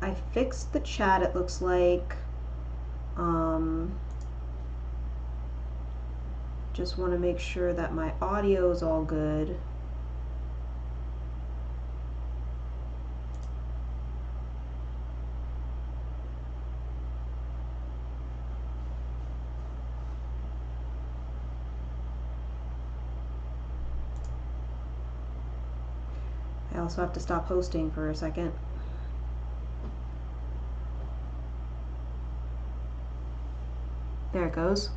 I fixed the chat, it looks like. Just want to make sure that my audio is all good. I also have to stop hosting for a second. There it goes.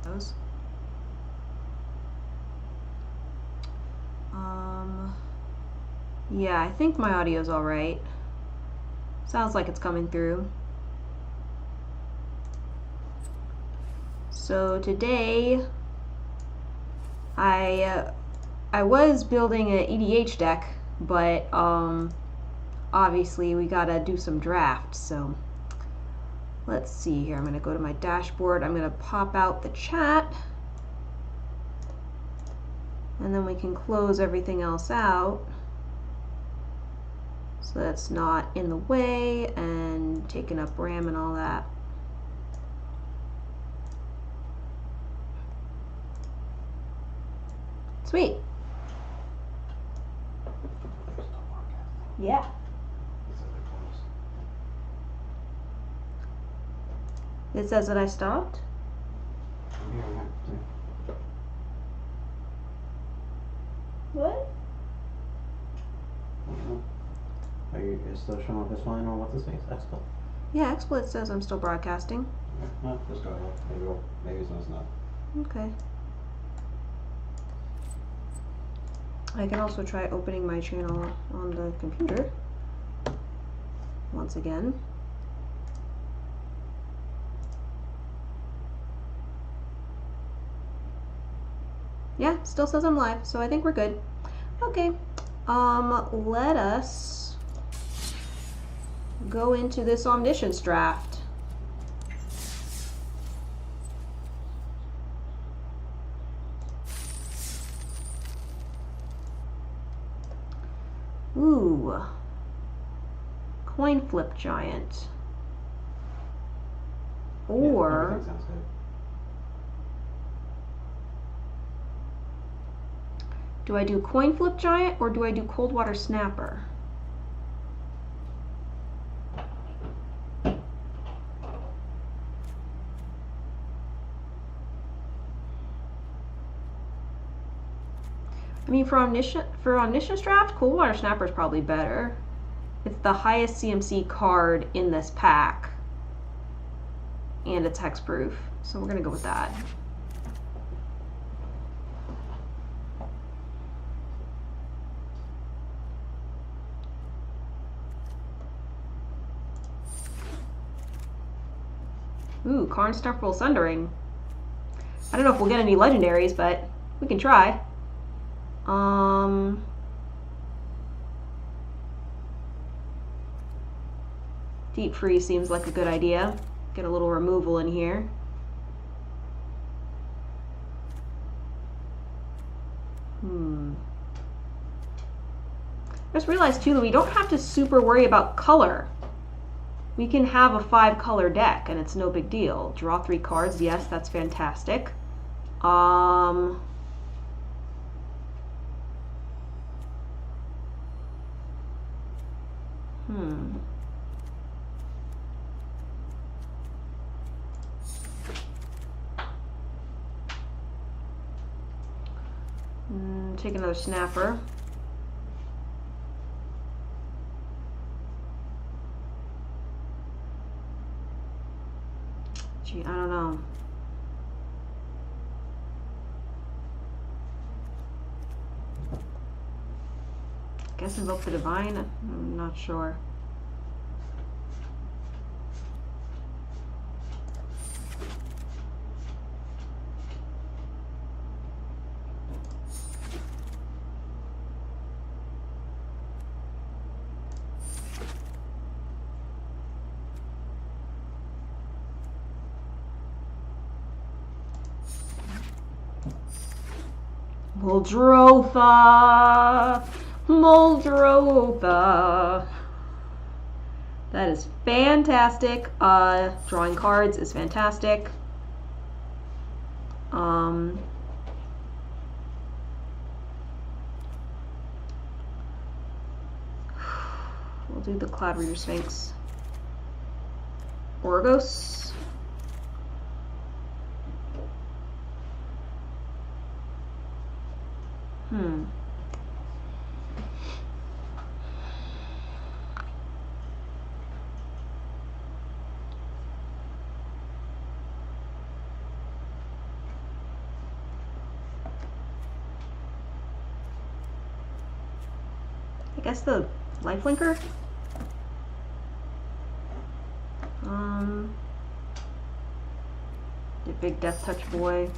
Those. Yeah, I think my audio's all right. Sounds like it's coming through. So today, I was building an EDH deck, but obviously we gotta do some drafts. So let's see here. I'm gonna go to my dashboard. I'm gonna pop out the chat, and then we can close everything else out, so that's not in the way and taking up RAM and all that. Sweet. Yeah. It says that I stopped? What? Are you still showing up as fine on what's this thing? XSplit? Yeah, XSplit says I'm still broadcasting. No, just go ahead. Maybe it's not. Okay. I can also try opening my channel on the computer once again. Yeah, still says I'm live, so I think we're good. Okay, let us go into this Omniscience Draft. Ooh, coin flip giant. Or everything sounds good. do I do coin flip giant or do I do cold water snapper? I mean, for Omniscience Draft, cold water snapper is probably better. It's the highest CMC card in this pack, and it's hexproof, so we're gonna go with that. Ooh, Karn Snuffle Sundering. I don't know if we'll get any legendaries, but we can try. Deep freeze seems like a good idea. Get a little removal in here. I just realized too that we don't have to super worry about color. We can have a 5-color deck and it's no big deal. Draw 3 cards, yes, that's fantastic. Take another snapper. Gee, I don't know. Guess invoke the divine? I'm not sure. Muldrotha! Muldrotha! That is fantastic. Drawing cards is fantastic. We'll do the Cloud Reader Sphinx. Orgos. I guess the Lifelinker? The big Death Touch boy.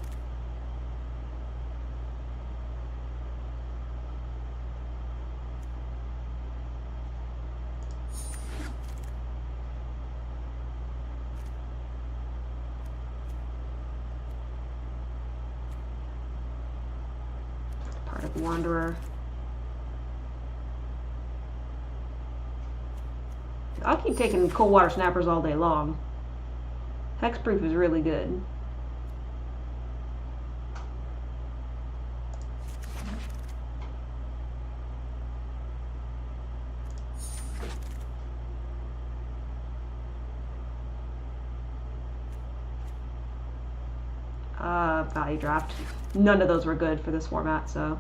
Part of Wanderer. I'll keep taking cold water snappers all day long. Hexproof is really good. Value draft. None of those were good for this format, so.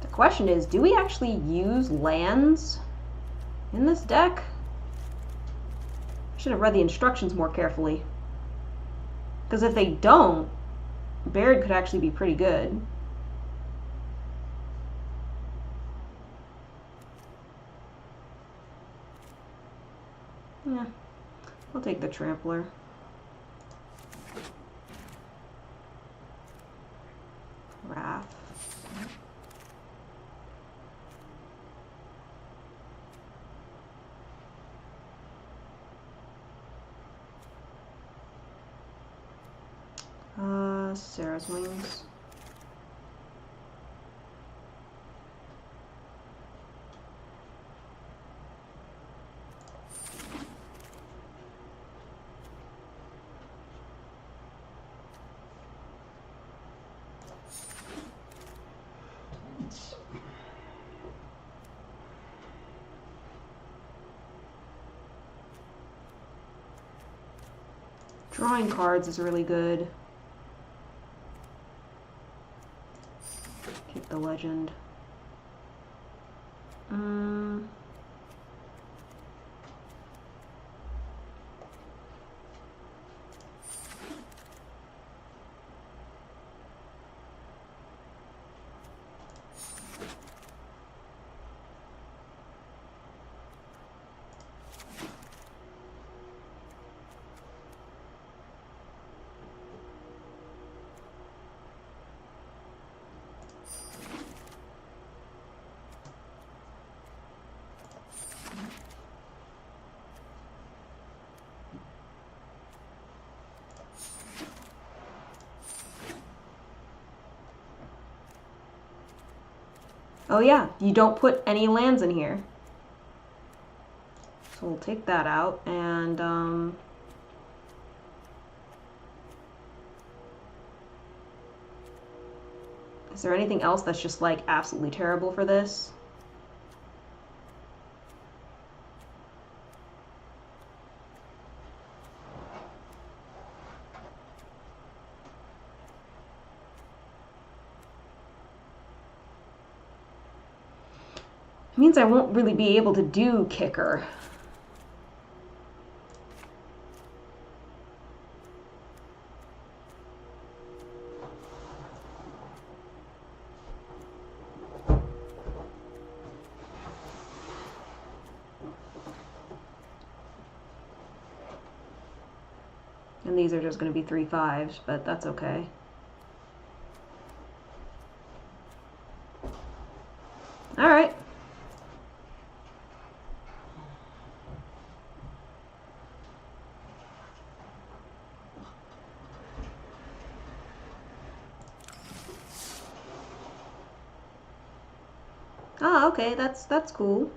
The question is, do we actually use lands in this deck? I should have read the instructions more carefully. Because if they don't, Baird could actually be pretty good. Yeah, I'll take the Trampler. Wrath. Sarah's Wings. Drawing cards is really good. Keep the legend. Oh yeah, you don't put any lands in here. So we'll take that out, and is there anything else that's just like absolutely terrible for this? It means I won't really be able to do Kicker. And these are just going to be 3/5s, but that's okay. Alright. Ah, okay, that's cool.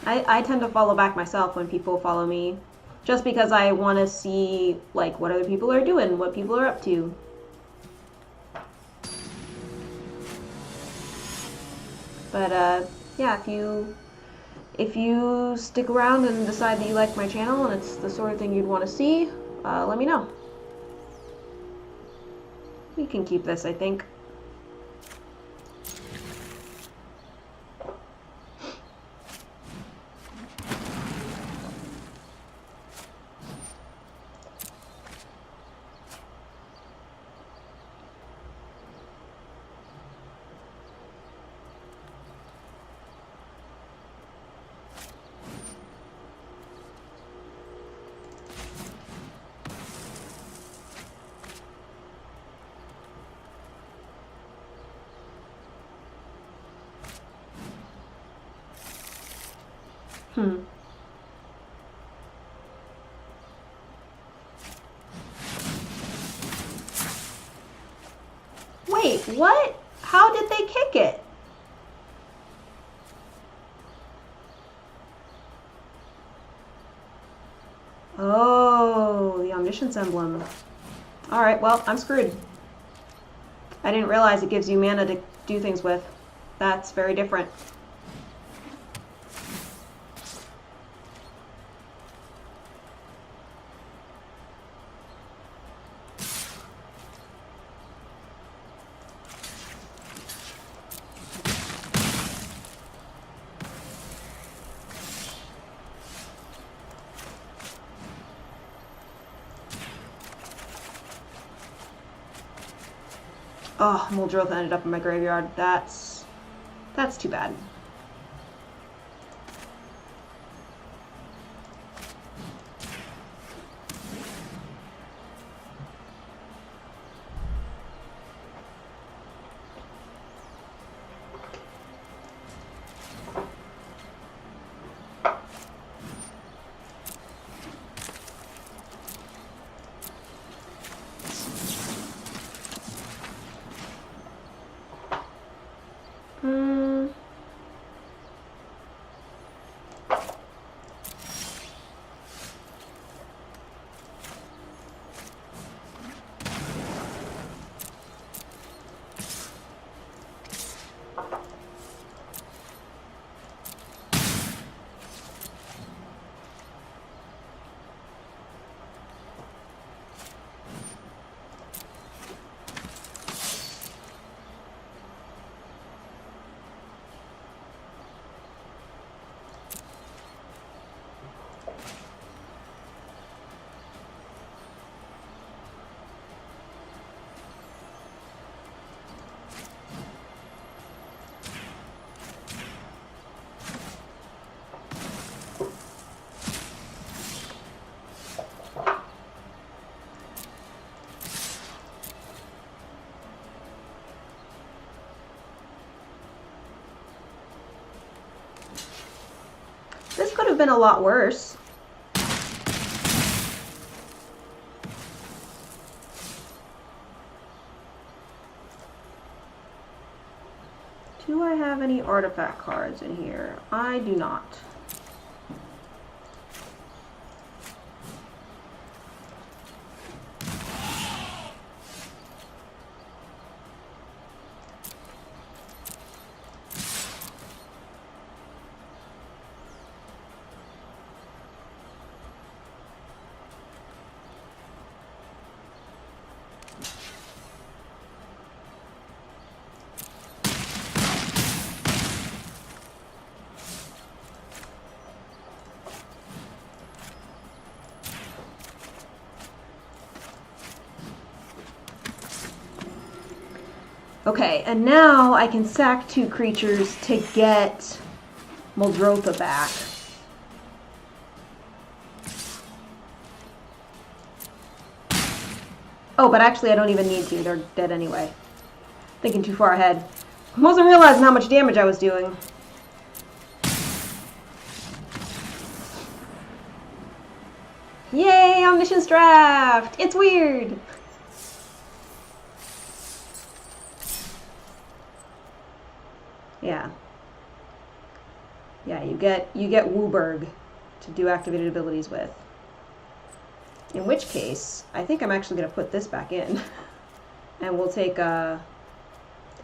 I tend to follow back myself when people follow me, just because I want to see like what other people are doing, what people are up to. But yeah, if you stick around and decide that you like my channel and it's the sort of thing you'd want to see, let me know. We can keep this, I think. Wait, what? How did they kick it? Oh, the Omniscience emblem. Alright, well, I'm screwed. I didn't realize it gives you mana to do things with. That's very different. Oh, Muldrotha ended up in my graveyard. That's too bad. This could have been a lot worse. Do I have any artifact cards in here? I do not. Okay, and now I can sack 2 creatures to get Muldrotha back. Oh, but actually I don't even need to. They're dead anyway. Thinking too far ahead. I wasn't realizing how much damage I was doing. Yay, Omniscience Draft! It's weird! Yeah. Yeah, you get Wooburg to do activated abilities with. In which case, I think I'm actually going to put this back in. And we'll take one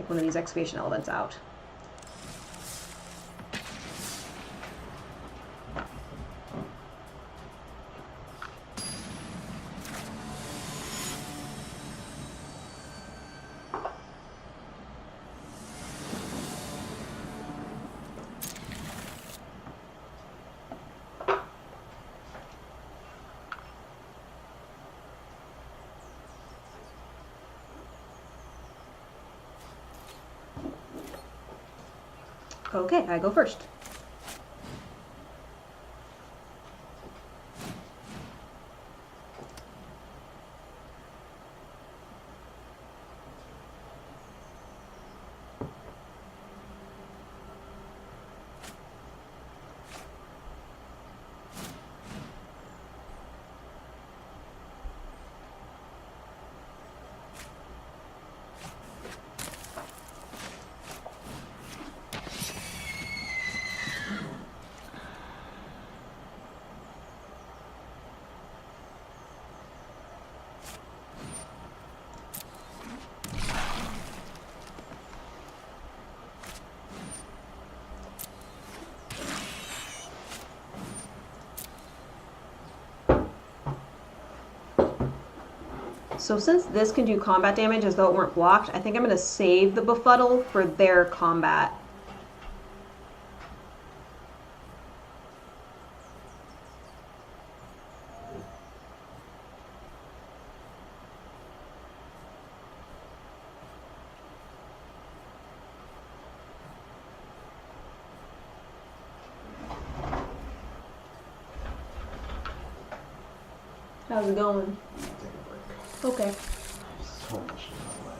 of these excavation elements out. Okay, I go first. So since this can do combat damage as though it weren't blocked, I think I'm going to save the Befuddle for their combat. How's it going? Okay. So much in my way.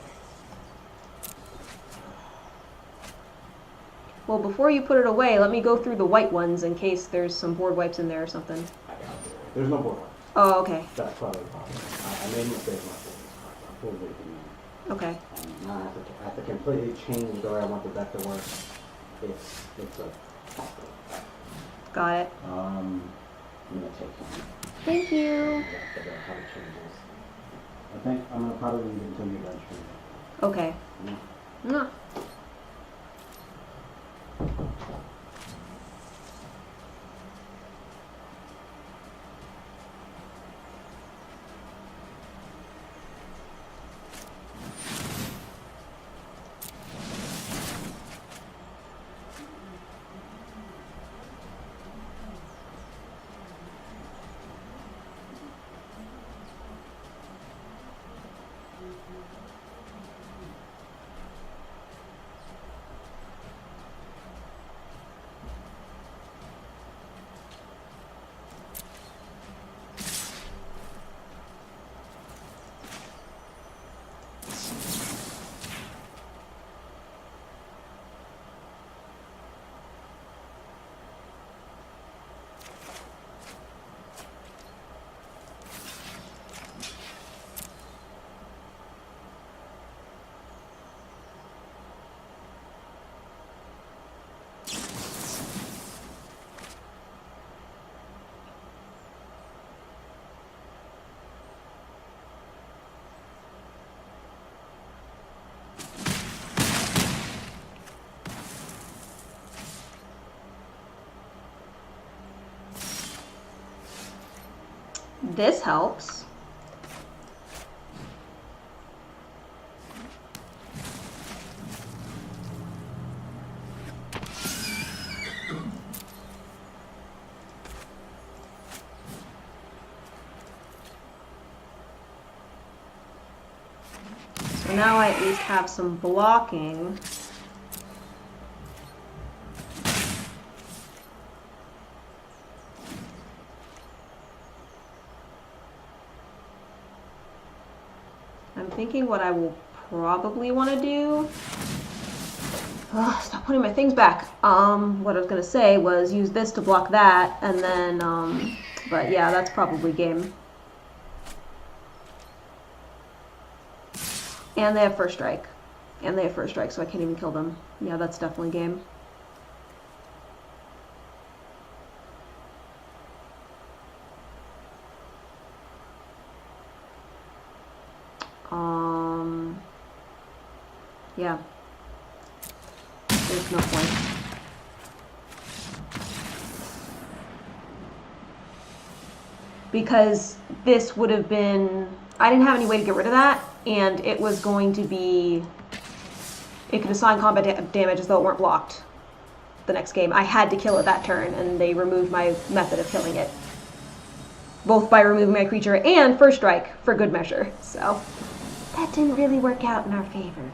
Well, before you put it away, let me go through the white ones in case there's some board wipes in there or something. I got it. There's no board. Oh, okay. That's probably the problem. I made a mistake with my board. I'm fully making Okay. now I have to completely change the way I want the deck to work. It's a Got it. I'm gonna take one. Thank you. Yeah, figure out how to change this. I think I'm gonna probably leave it until you guys change it. Okay. Yeah. Mwah. This helps. So now I at least have some blocking. I'm thinking what I will probably want to do. Stop putting my things back. What I was gonna say was use this to block that, and then, but yeah, that's probably game. And they have first strike. And they have first strike, so I can't even kill them. Yeah, that's definitely game. Yeah. There's no point. Because this would have been... I didn't have any way to get rid of that, and it was going to be... It could assign combat damage as though it weren't blocked the next game. I had to kill it that turn, and they removed my method of killing it. Both by removing my creature and first strike, for good measure. So, that didn't really work out in our favor.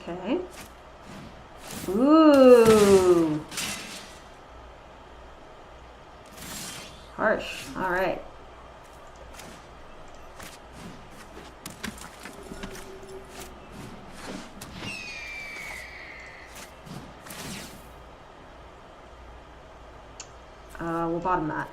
Okay. Ooh. Harsh. All right. We'll bottom that.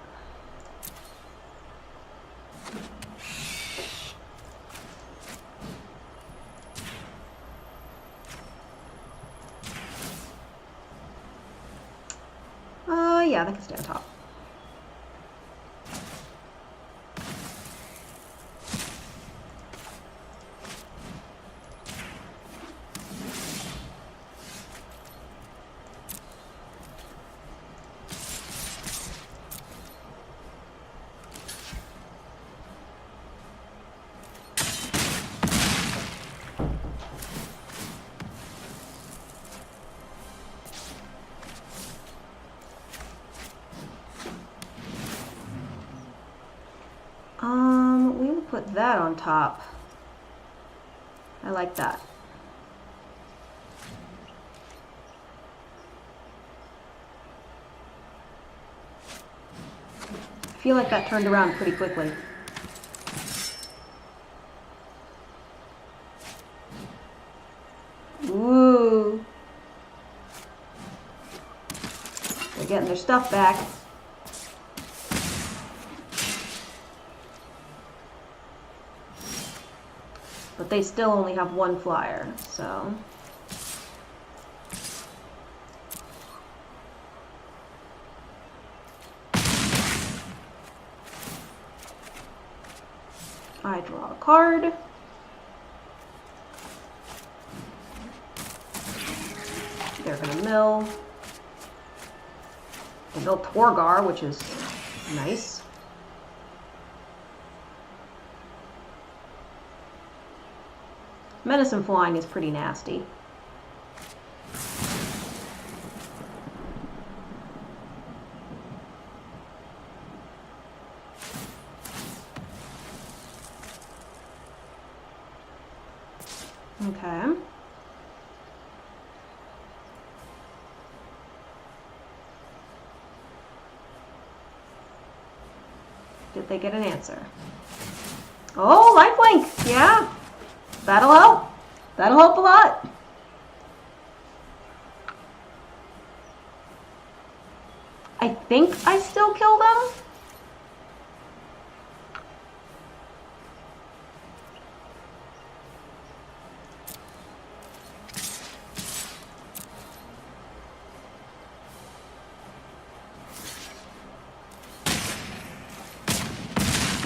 Yeah, that can stay on top. We will put that on top. I like that. I feel like that turned around pretty quickly. Ooh. They're getting their stuff back. But they still only have one flyer, so... I draw a card. They're gonna mill. They mill Torgar, which is nice. Medicine flying is pretty nasty. Okay. Did they get an answer? Oh, lifelink! Yeah! That'll help. That'll help a lot. I think I still kill them.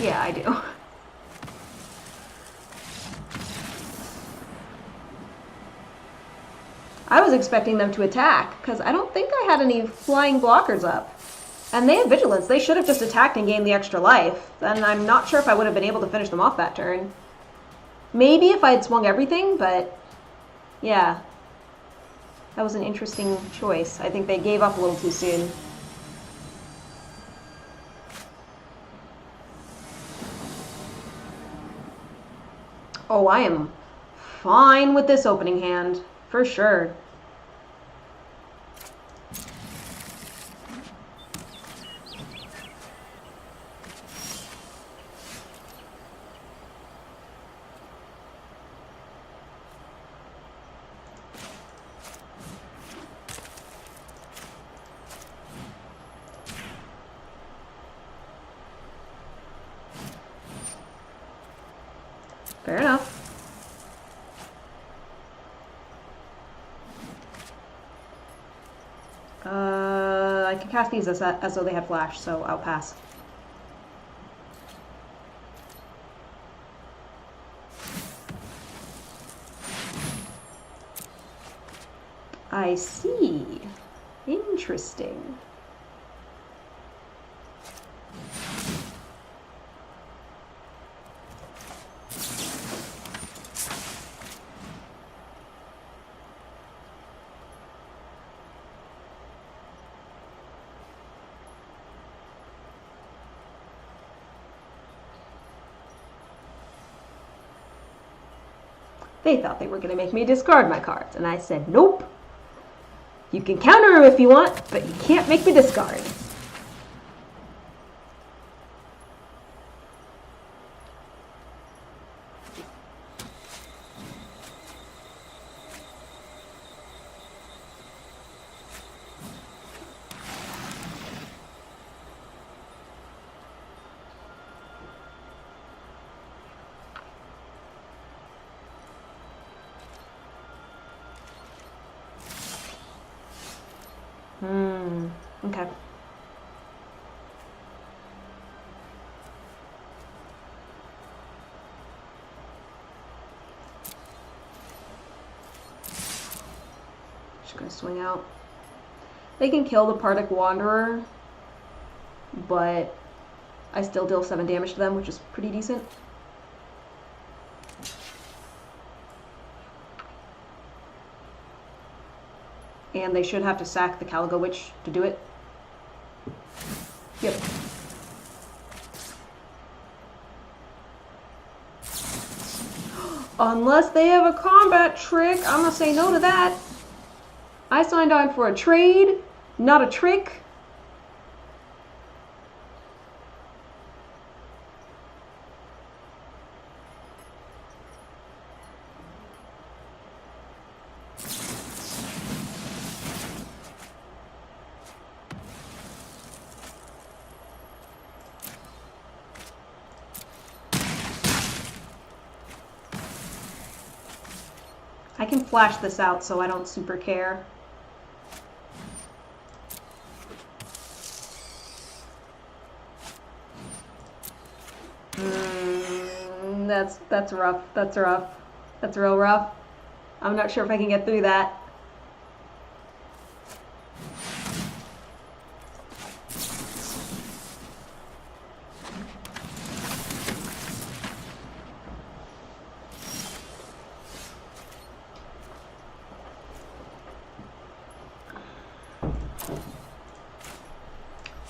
Yeah, I do. I was expecting them to attack, because I don't think I had any flying blockers up. And they had vigilance. They should have just attacked and gained the extra life. And I'm not sure if I would have been able to finish them off that turn. Maybe if I had swung everything, but yeah. That was an interesting choice. I think they gave up a little too soon. Oh, I am fine with this opening hand, for sure. Fair enough. I can cast these as though they had flash, so I'll pass. I see. Interesting. They thought they were going to make me discard my cards, and I said, nope. You can counter them if you want, but you can't make me discard. Okay. Just gonna swing out. They can kill the Partic Wanderer, but I still deal 7 damage to them, which is pretty decent. And they should have to sack the Caligo Witch to do it. Yep. Unless they have a combat trick, I'm gonna say no to that. I signed on for a trade, not a trick. I can flash this out so I don't super care. That's rough. That's rough. That's real rough. I'm not sure if I can get through that.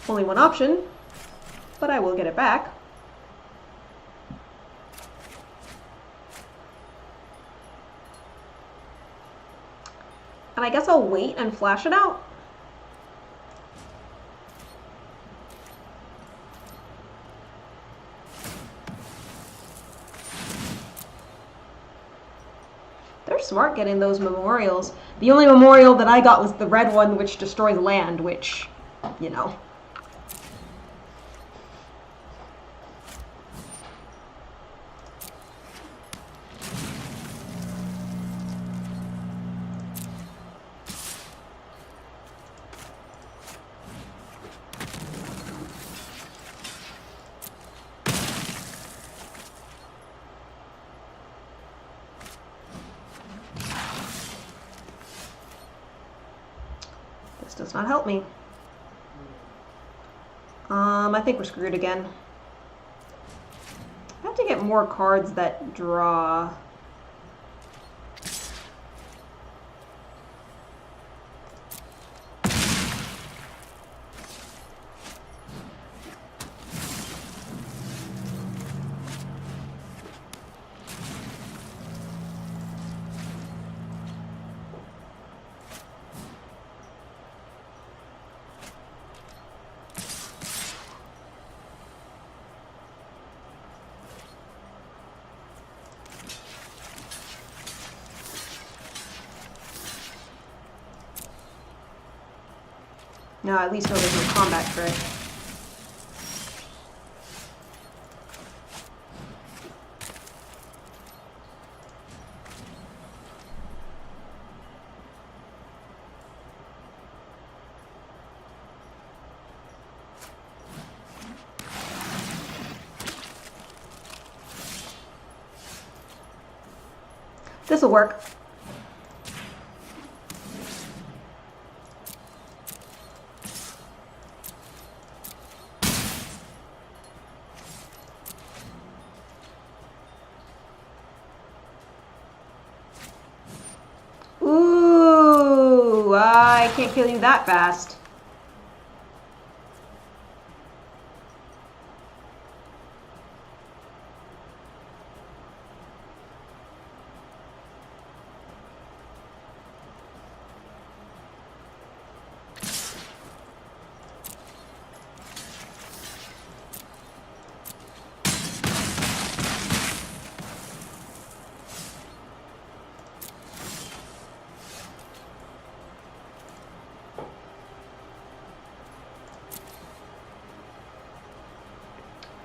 Only one option, but I will get it back. And I guess I'll wait and flash it out. They're smart getting those memorials. The only memorial that I got was the red one, which destroys land, which, you know. does not help me. I think we're screwed again. I have to get more cards that draw. No, at least know there's no combat trick. This'll work. Ooh, I can't kill you that fast.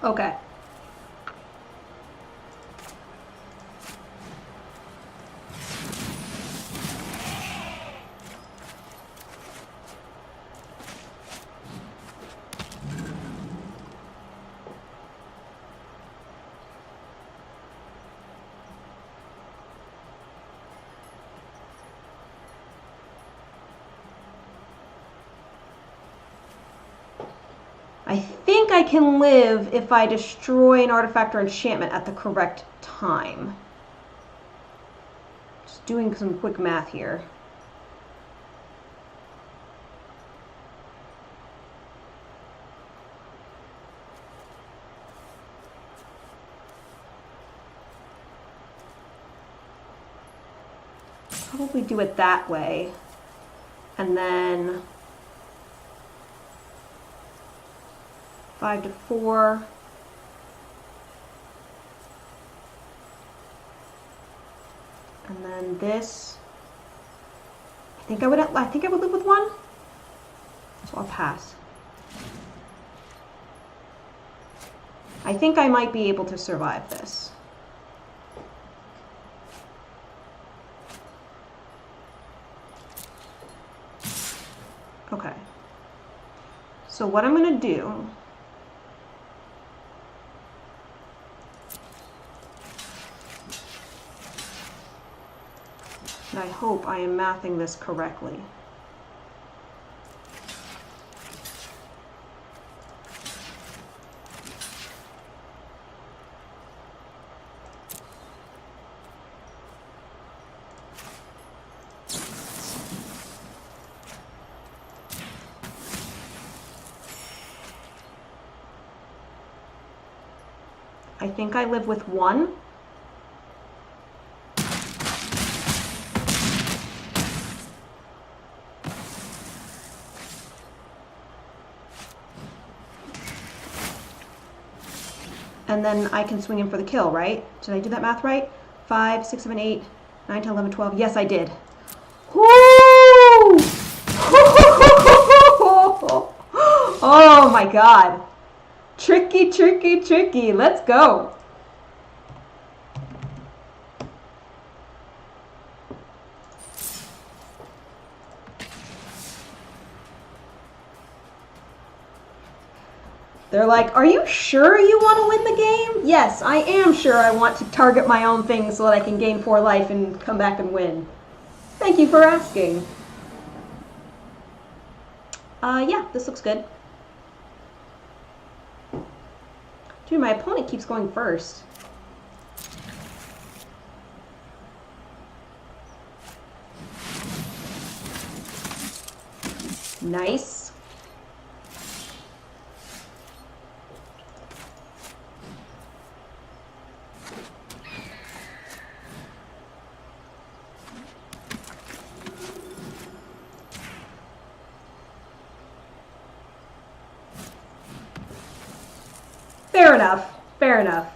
Okay. I think I can live if I destroy an artifact or enchantment at the correct time. Just doing some quick math here. Probably do it that way. And then 5 to 4. And then this. I think I would live with 1. So I'll pass. I think I might be able to survive this. Okay. So what I'm going to do and I hope I am mathing this correctly. I think I live with 1. And then I can swing him for the kill, right? Did I do that math right? 5, 6, 7, 8, 9, 10, 11, 12. Yes, I did. Woo! Oh my god. Tricky, tricky, tricky. Let's go. They're like, are you sure you want to win the game? Yes, I am sure I want to target my own thing so that I can gain 4 life and come back and win. Thank you for asking. Yeah, this looks good. Dude, my opponent keeps going first. Nice. Fair enough. Fair enough.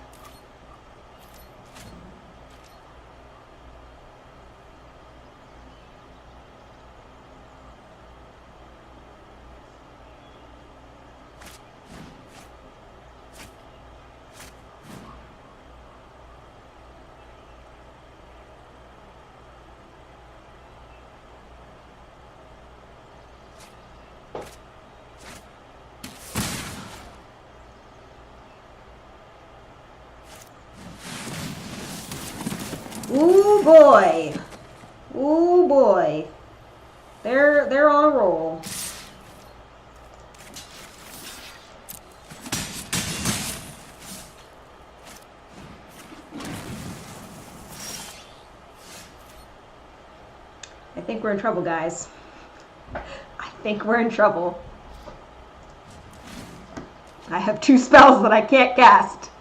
Ooh boy. Ooh boy. They're on a roll. I think we're in trouble, guys. I think we're in trouble. I have 2 spells that I can't cast.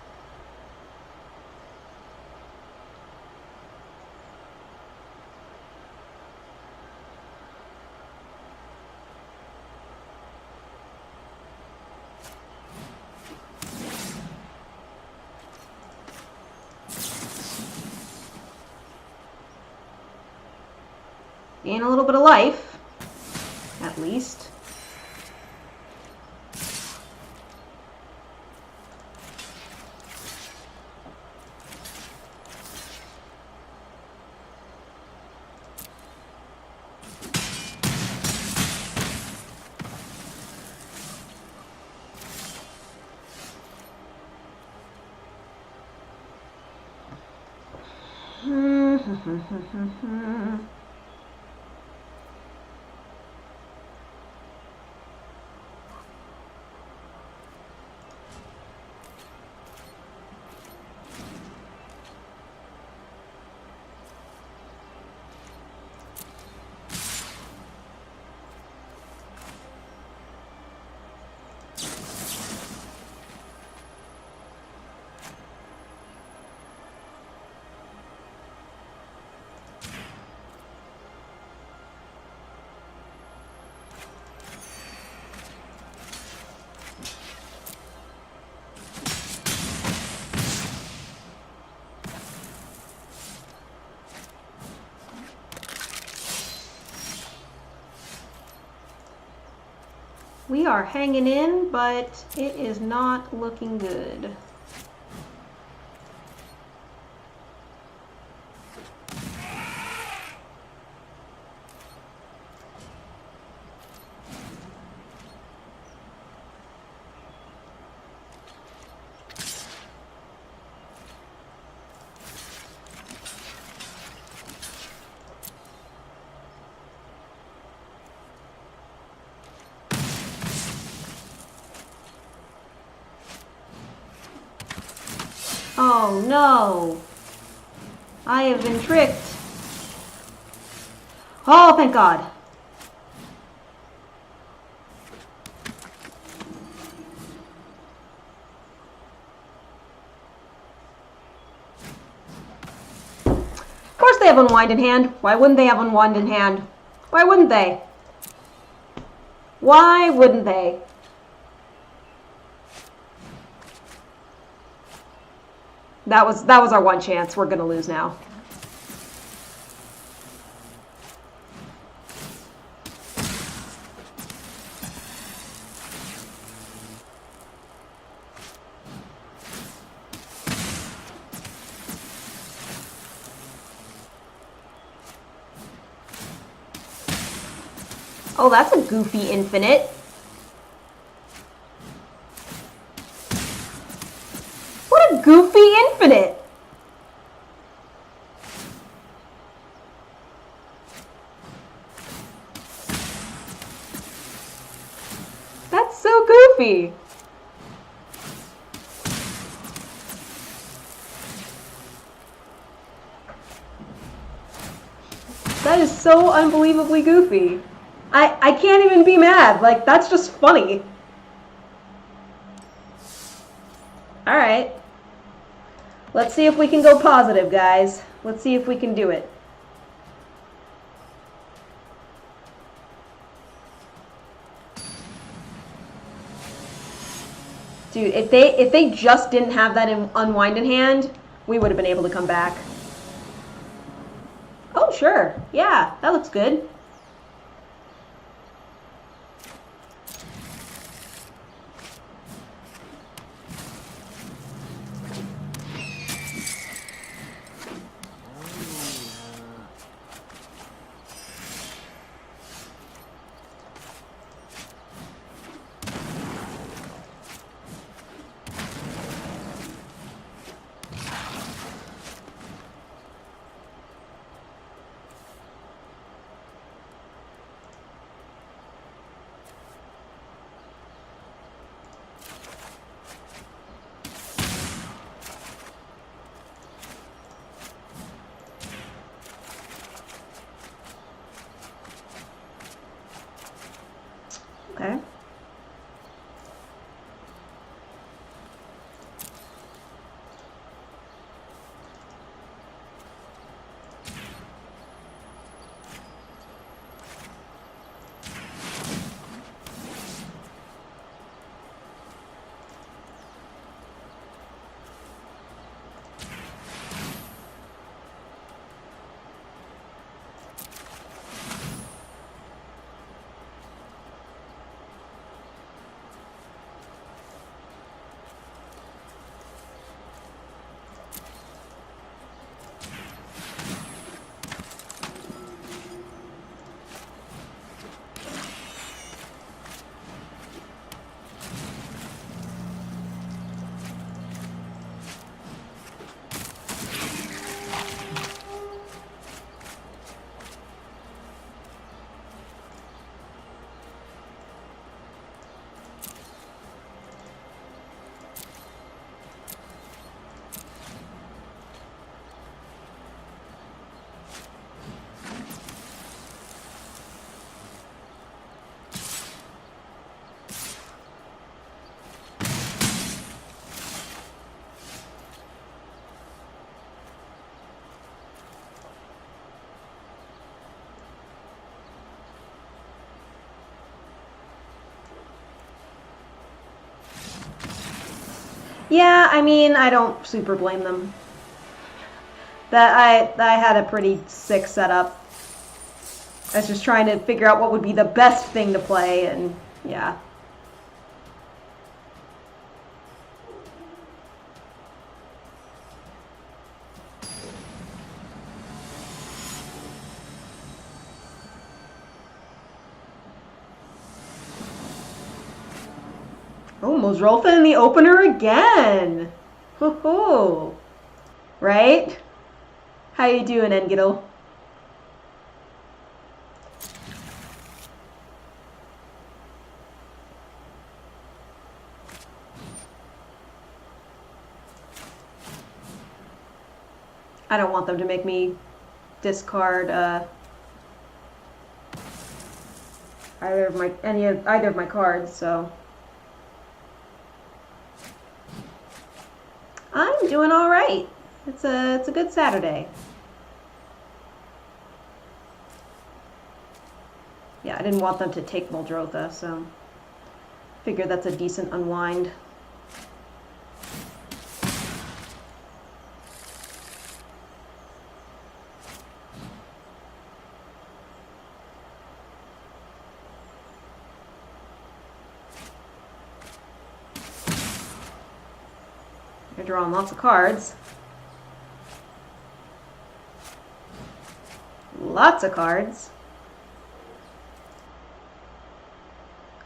Gain a little bit of life, at least. We are hanging in, but it is not looking good. Oh no! I have been tricked. Oh, thank God. Of course they have Unwind in hand. Why wouldn't they have Unwind in hand? Why wouldn't they? Why wouldn't they? That was our one chance. We're gonna lose now. Oh, that's a goofy infinite. What a goofy infinite. goofy. That is so unbelievably goofy. I can't even be mad. Like, that's just funny. Alright. Let's see if we can go positive, guys. Let's see if we can do it. Dude, if they just didn't have that unwind in hand, we would have been able to come back. Oh, sure. Yeah, that looks good. Okay. Yeah, I mean, I don't super blame them. I had a pretty sick setup. I was just trying to figure out what would be the best thing to play, and yeah. Oh, Mosrolfa in the opener again! Hoo-hoo! Right? How you doing, Engidel? I don't want them to make me discard either of my cards, so I'm doing all right. It's a good Saturday. Yeah, I didn't want them to take Muldrotha, so figure that's a decent unwind. You're drawing lots of cards. Lots of cards.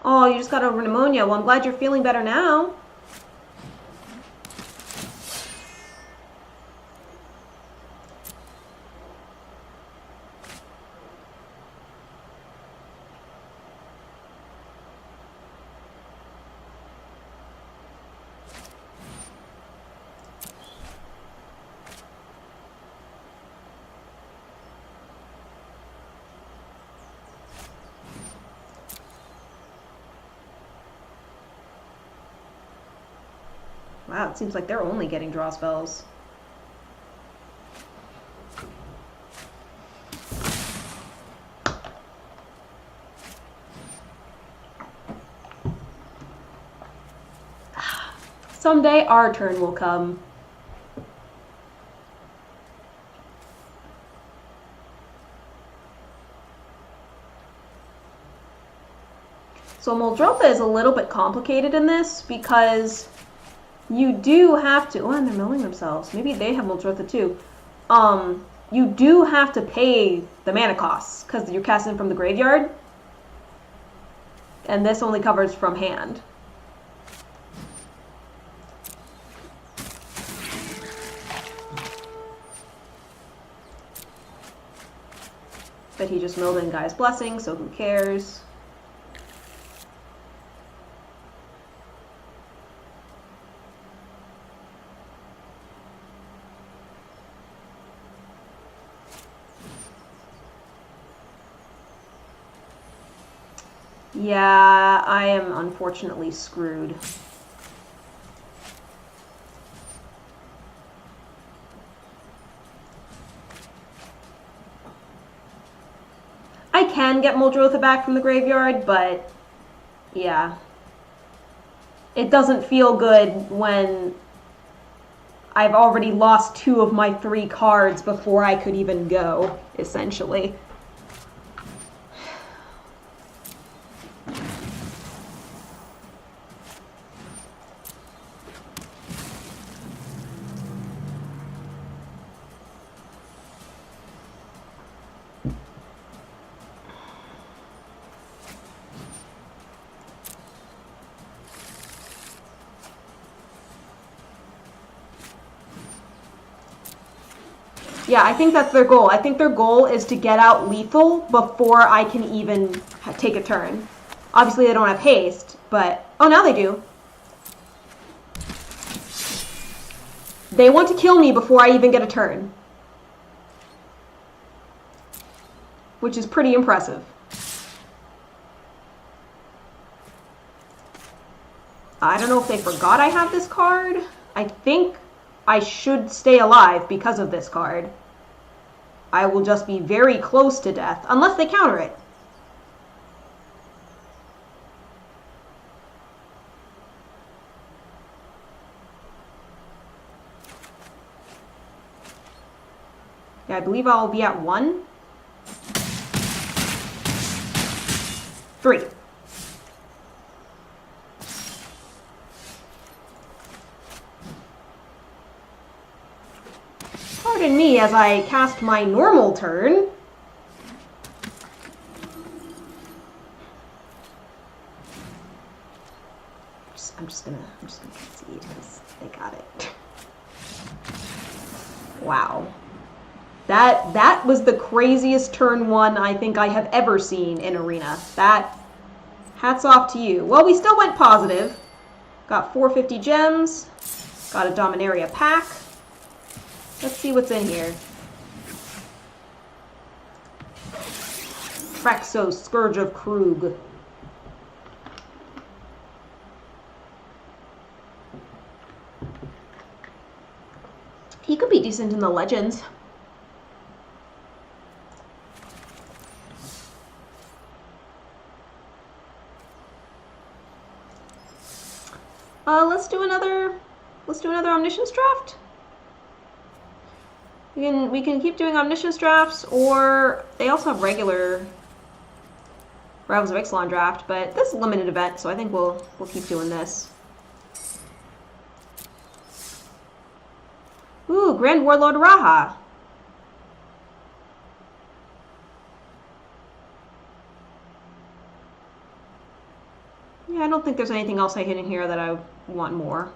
Oh, you just got over pneumonia. Well, I'm glad you're feeling better now. Wow, it seems like they're only getting draw spells. Someday our turn will come. So Muldrotha is a little bit complicated in this because you do have to... Oh, and they're milling themselves. Maybe they have Muldrotha too. You do have to pay the mana costs because you're casting from the graveyard. And this only covers from hand. But he just milled in Gaia's Blessing, so who cares? Yeah, I am unfortunately screwed. I can get Muldrotha back from the graveyard, but yeah. It doesn't feel good when I've already lost 2 of my 3 cards before I could even go, essentially. Yeah, I think that's their goal. I think their goal is to get out lethal before I can even take a turn. Obviously, they don't have haste, but... Oh, now they do. They want to kill me before I even get a turn. Which is pretty impressive. I don't know if they forgot I have this card. I think I should stay alive because of this card. I will just be very close to death, unless they counter it. Yeah, I believe I'll be at 1. 3. Pardon me as I cast my normal turn. I'm just gonna concede because they got it. Wow. That was the craziest turn 1 I think I have ever seen in Arena. That, hats off to you. Well, we still went positive. Got 450 gems. Got a Dominaria pack. Let's see what's in here. Traxos, Scourge of Krug. He could be decent in the Legends. Let's do another Omniscience Draft. We can keep doing Omniscience Drafts, or they also have regular Rivals of Ixalan draft, but this is a limited event, so I think we'll keep doing this. Ooh, Grand Warlord Raha. Yeah, I don't think there's anything else I hit in here that I want more.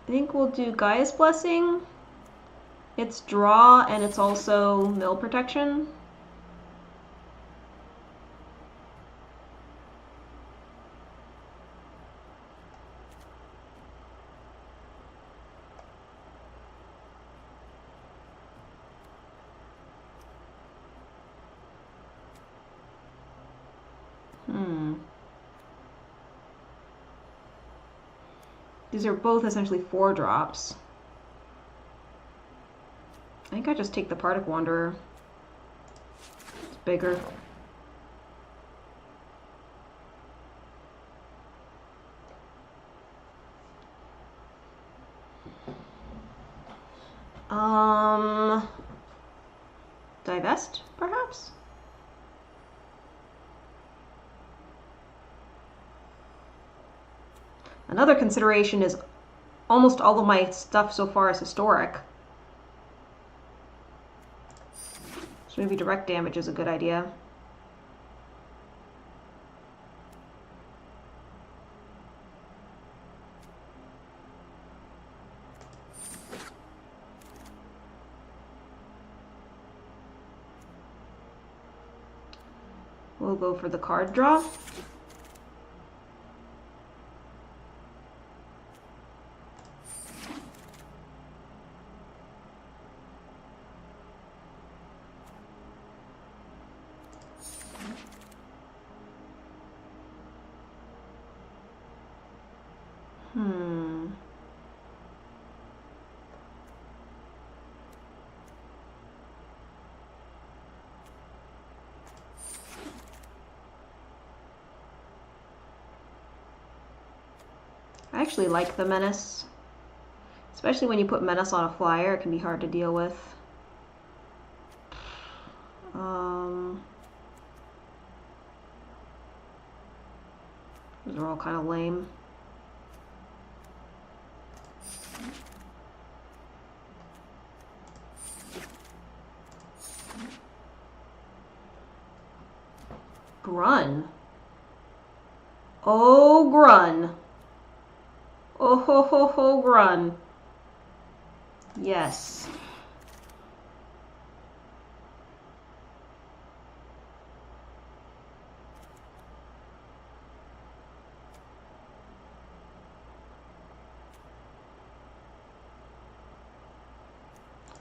I think we'll do Gaia's Blessing. It's draw and it's also mill protection. These are both essentially 4-drops. I think I just take the Particle Wanderer. It's bigger. Divest, perhaps? Another consideration is almost all of my stuff so far is historic. So maybe direct damage is a good idea. We'll go for the card draw. I actually like the Menace. Especially when you put Menace on a flyer, it can be hard to deal with. Those are all kind of lame. Grun. Oh, Grun. Oh ho ho ho, Grun. Yes.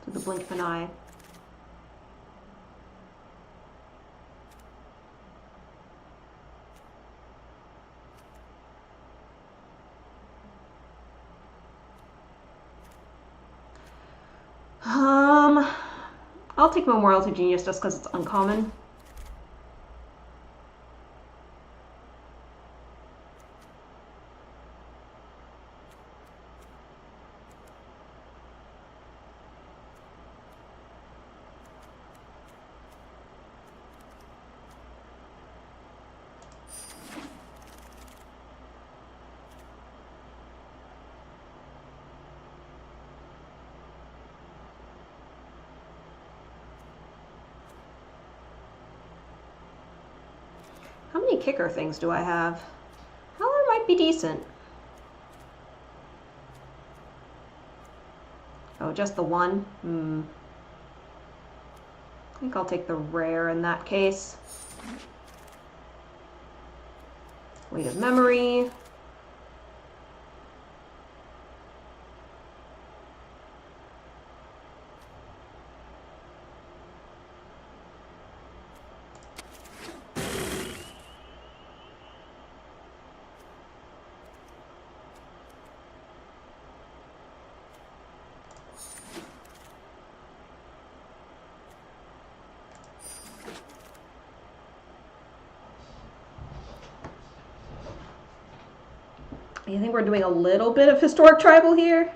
To the blink of an eye. I'll take Memorial to Genius just because it's uncommon. How many kicker things do I have? Howler might be decent. Oh, just the one? I think I'll take the rare in that case. Weight of Memory. I think we're doing a little bit of historic tribal here.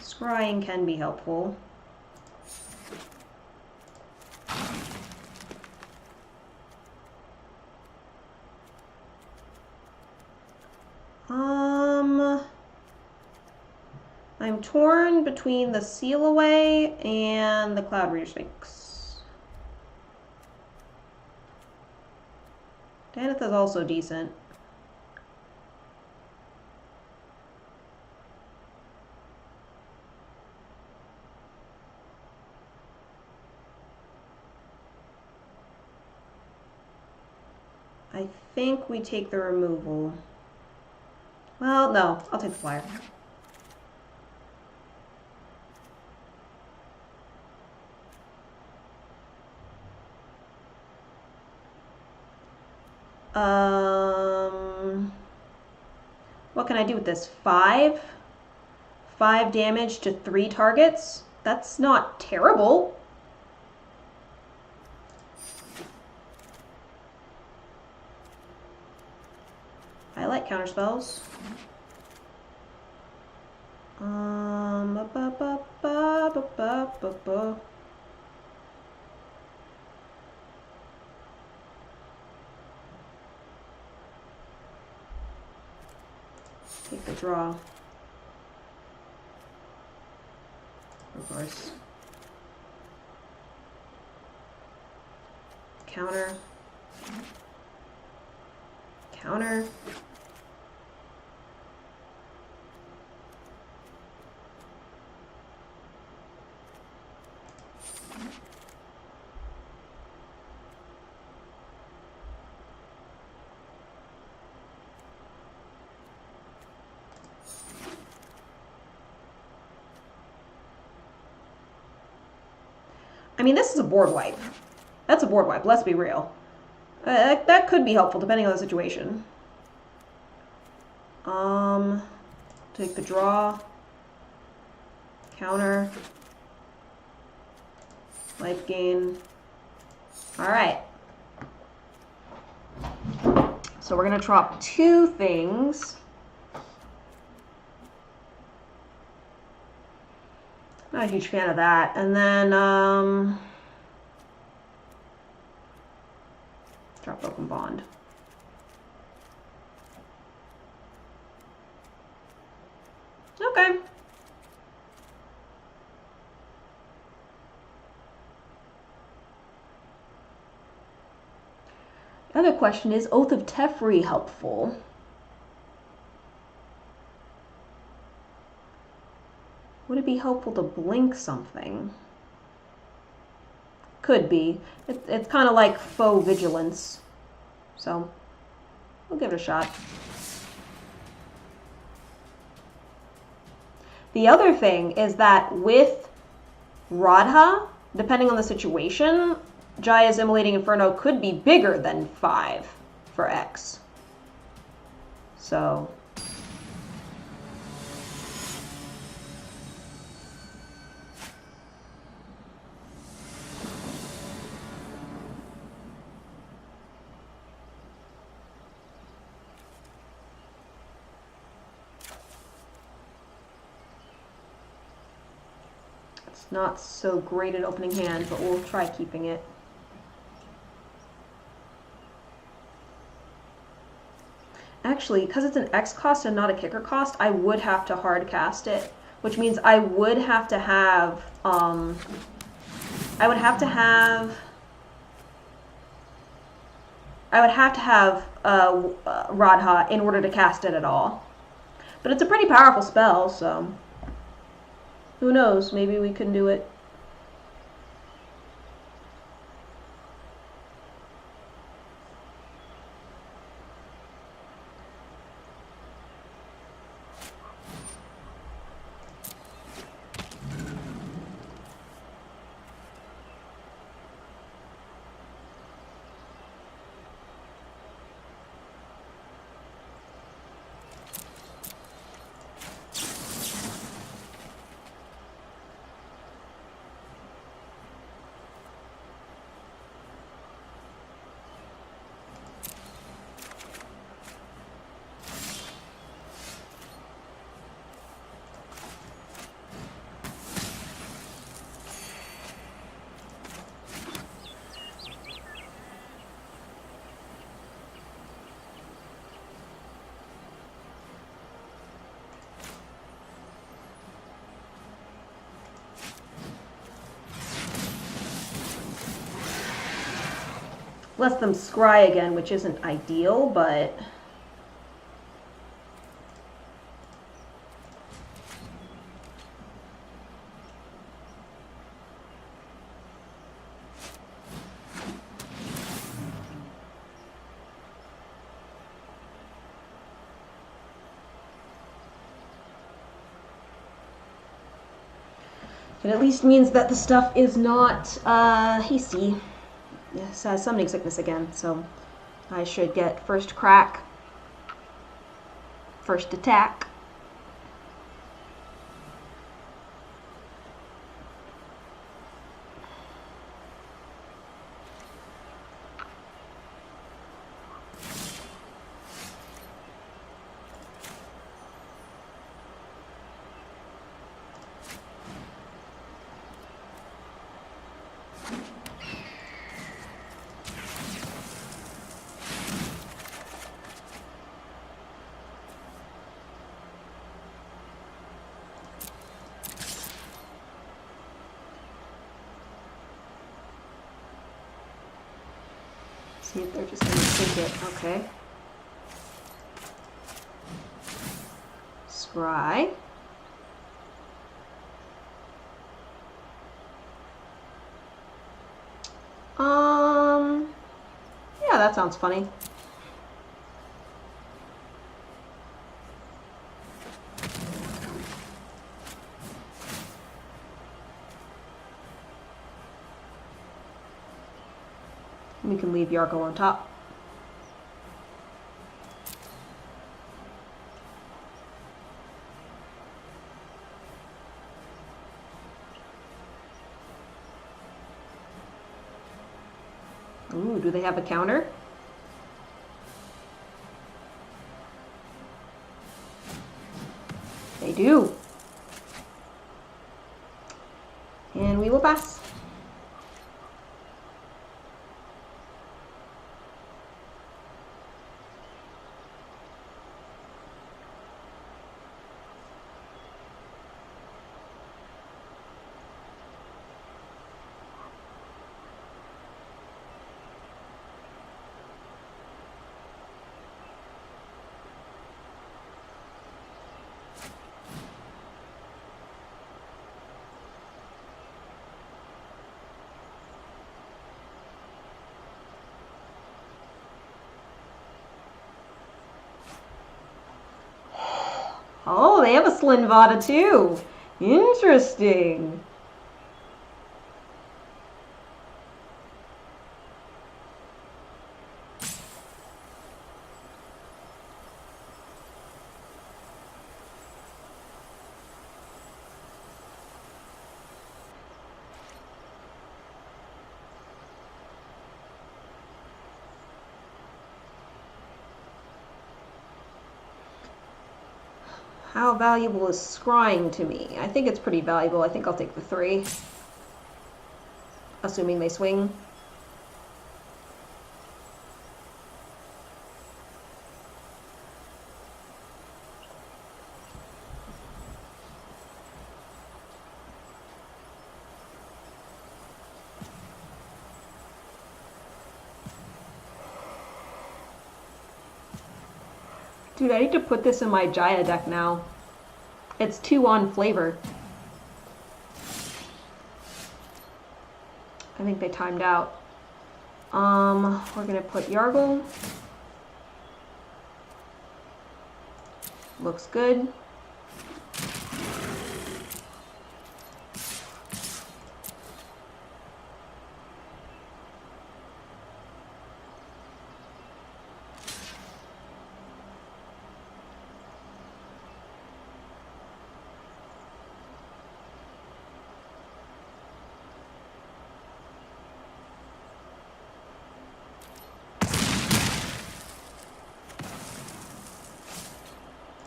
Scrying can be helpful. I'm torn between the Seal Away and the Cloud Reader Sphinx. Danith is also decent. I think we take the removal. Well, no, I'll take the flyer. What can I do with this? 5? 5 damage to 3 targets? That's not terrible. I like counterspells. Take the draw. Of course. Counter. Counter. I mean, this is a board wipe. That's a board wipe, let's be real. That could be helpful depending on the situation. Take the draw. Counter. Life gain. Alright. So we're going to drop 2 things. Not a huge fan of that. And then, drop Open Bond. Okay. The other question is, Oath of Teferi helpful? Would it be helpful to blink something? Could be. It's kind of like faux vigilance. So, we'll give it a shot. The other thing is that with Radha, depending on the situation, Jaya's Immolating Inferno could be bigger than 5 for X. So... not so great at opening hand, but we'll try keeping it. Actually, because it's an X cost and not a kicker cost, I would have to hard cast it, which means I would have to have, Radha in order to cast it at all. But it's a pretty powerful spell, so who knows? Maybe we can do it. Lets them scry again, which isn't ideal, but It at least means that the stuff is not hasty. Yes, summoning sickness again, so I should get first crack, first attack. See if they're just gonna sink it. Okay. Scry. Yeah, that sounds funny. We can leave Yarko on top. Ooh, do they have a counter? They do. And we will pass. Oh, they have a Slinvada too. Interesting. How valuable is scrying to me? I think it's pretty valuable. I think I'll take the 3. Assuming they swing. Dude, I need to put this in my Jaya deck now. It's 2 on flavor. I think they timed out. We're gonna put Yargle. Looks good.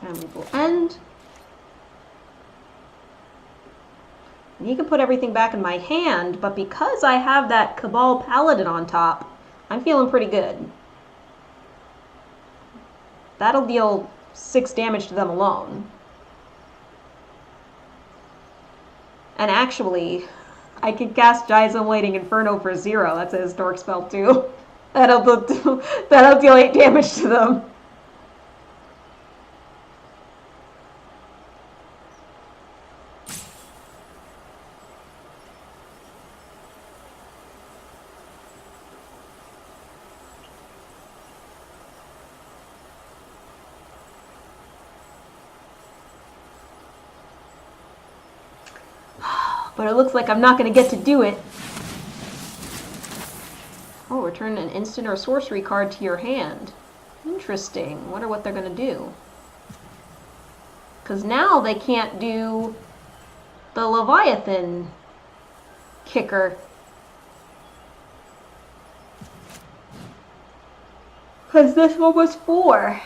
And we will end. And you can put everything back in my hand, but because I have that Cabal Paladin on top, I'm feeling pretty good. That'll deal 6 damage to them alone. And actually, I can cast Giant Inferno for 0. That's a historic spell too. That'll deal 8 damage to them. but it looks like I'm not going to get to do it. Oh, return an instant or sorcery card to your hand. Interesting. Wonder what they're going to do. Because now they can't do the Leviathan kicker. Because this one was 4.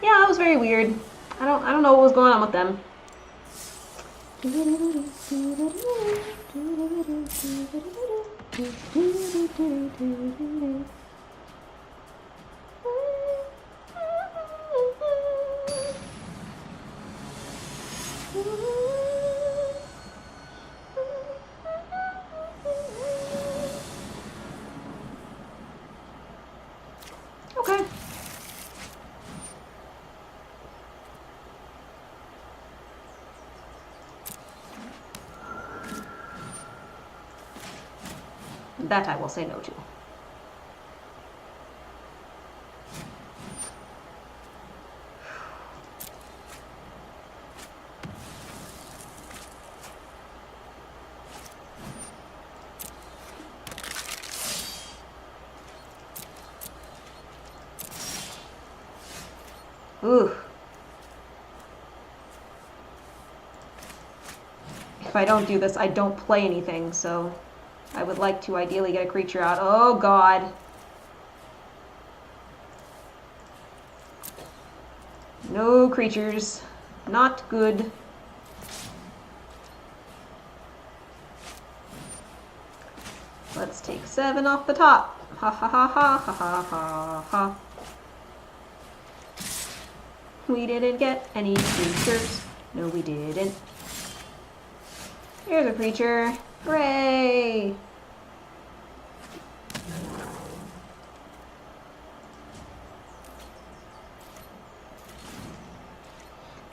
Yeah, that was very weird. I don't know what was going on with them. Okay. That I will say no to. Ooh. If I don't do this, I don't play anything, so I would like to ideally get a creature out. Oh god. No creatures. Not good. Let's take 7 off the top. Ha ha ha ha ha ha ha ha. We didn't get any creatures. No, we didn't. Here's a creature. Hooray!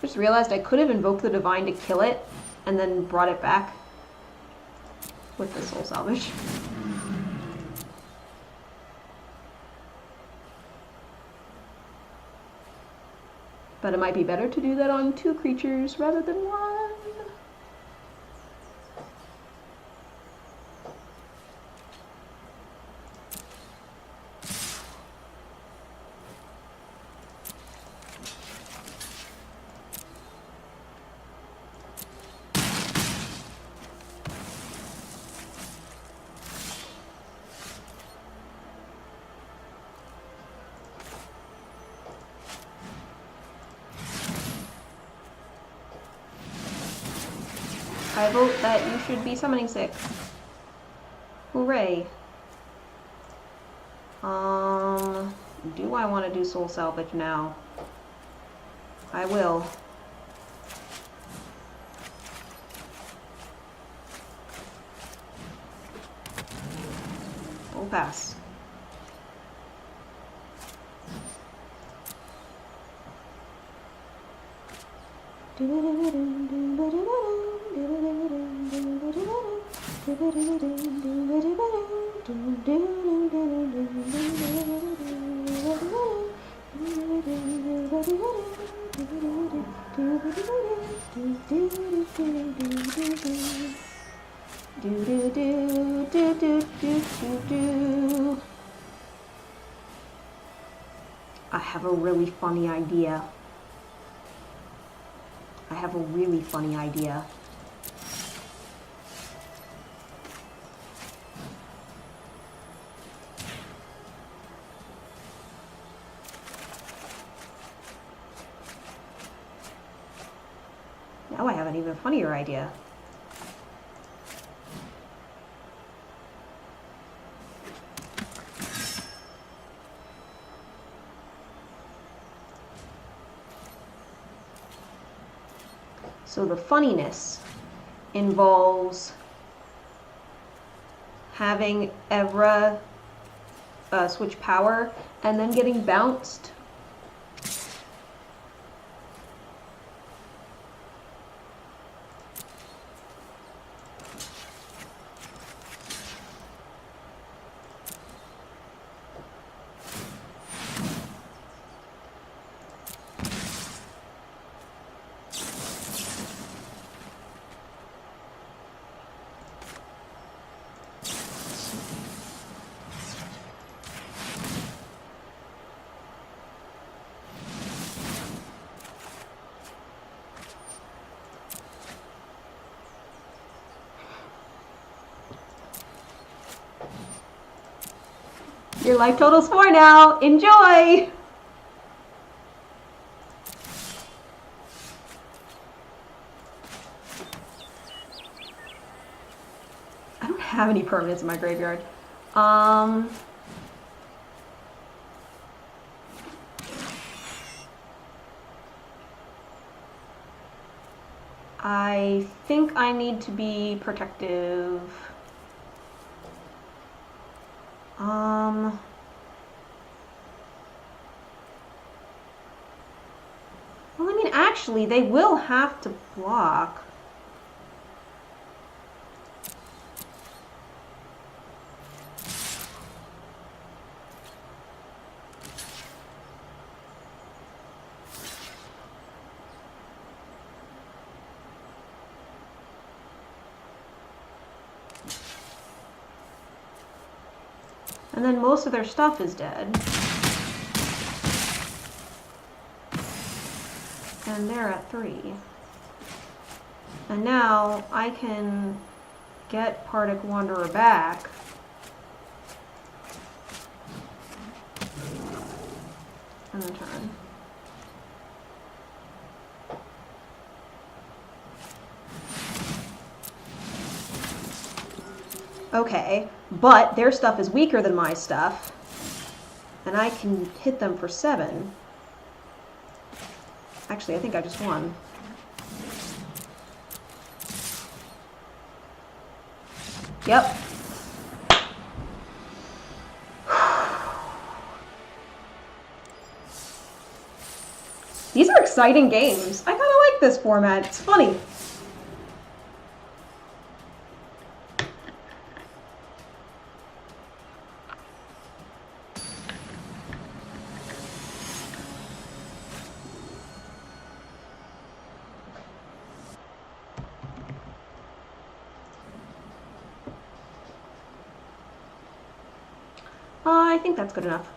Just realized I could have invoked the Divine to kill it and then brought it back with the Soul Salvage. But it might be better to do that on 2 creatures rather than 1. I vote that you should be summoning 6. Hooray. Do I want to do Soul Salvage now? I will. We'll pass. I have a really funny idea. I have a really funny idea. Now I have an even funnier idea. So the funniness involves having Evra switch power and then getting bounced. Your life total's 4 now. Enjoy! I don't have any permanents in my graveyard. I think I need to be protective. Well, I mean, actually, they will have to block. And then most of their stuff is dead. And they're at 3. And now I can get Partick Wanderer back. And then turn. Okay, but their stuff is weaker than my stuff. And I can hit them for 7. Actually, I think I just won. Yep. These are exciting games. I kind of like this format. It's funny. I think that's good enough.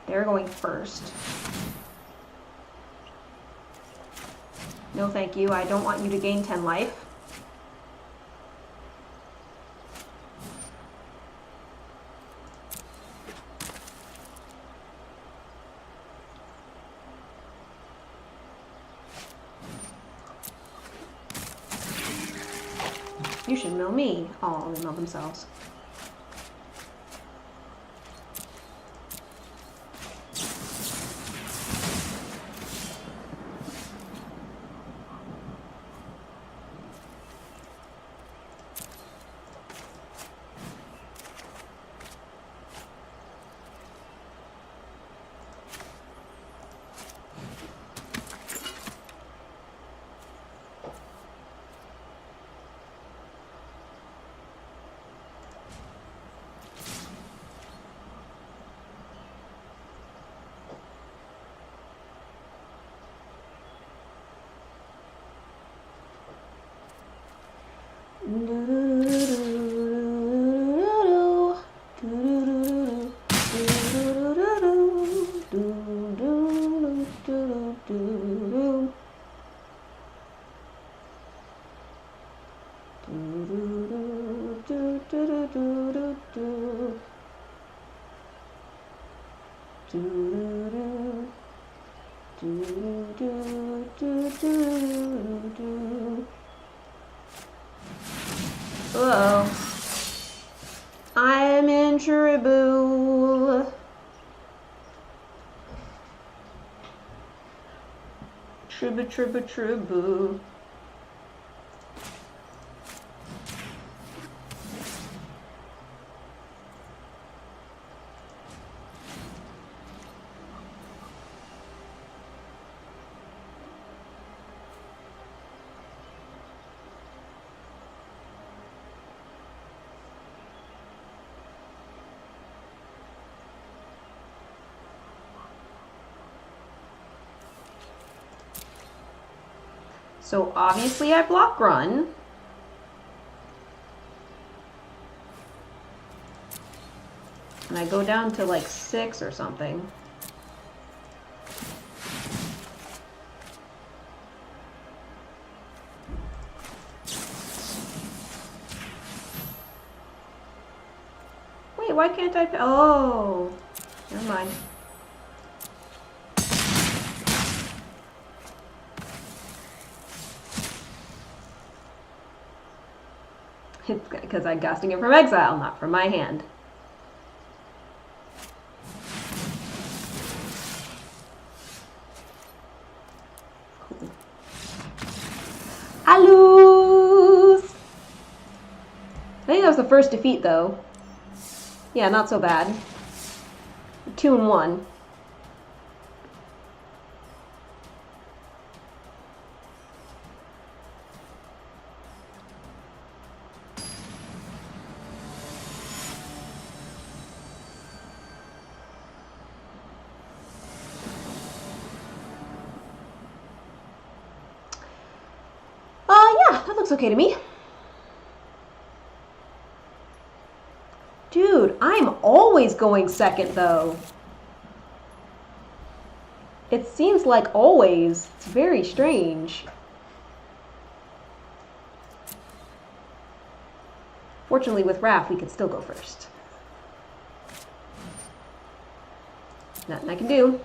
They're going first. No, thank you. I don't want you to gain 10 life. You should mill me. Oh, they mill themselves. Uh-oh. I'm in trouble. Trouble. So obviously I block run. And I go down to like 6 or something. Wait, why can't I? Oh, never mind. It's because I'm casting it from exile, not from my hand. Cool. I lose! I think that was the first defeat, though. Yeah, not so bad. 2-1. Yeah, that looks okay to me. Dude, I'm always going second, though. It seems like always. It's very strange. Fortunately, with Raph, we can still go first. Nothing I can do.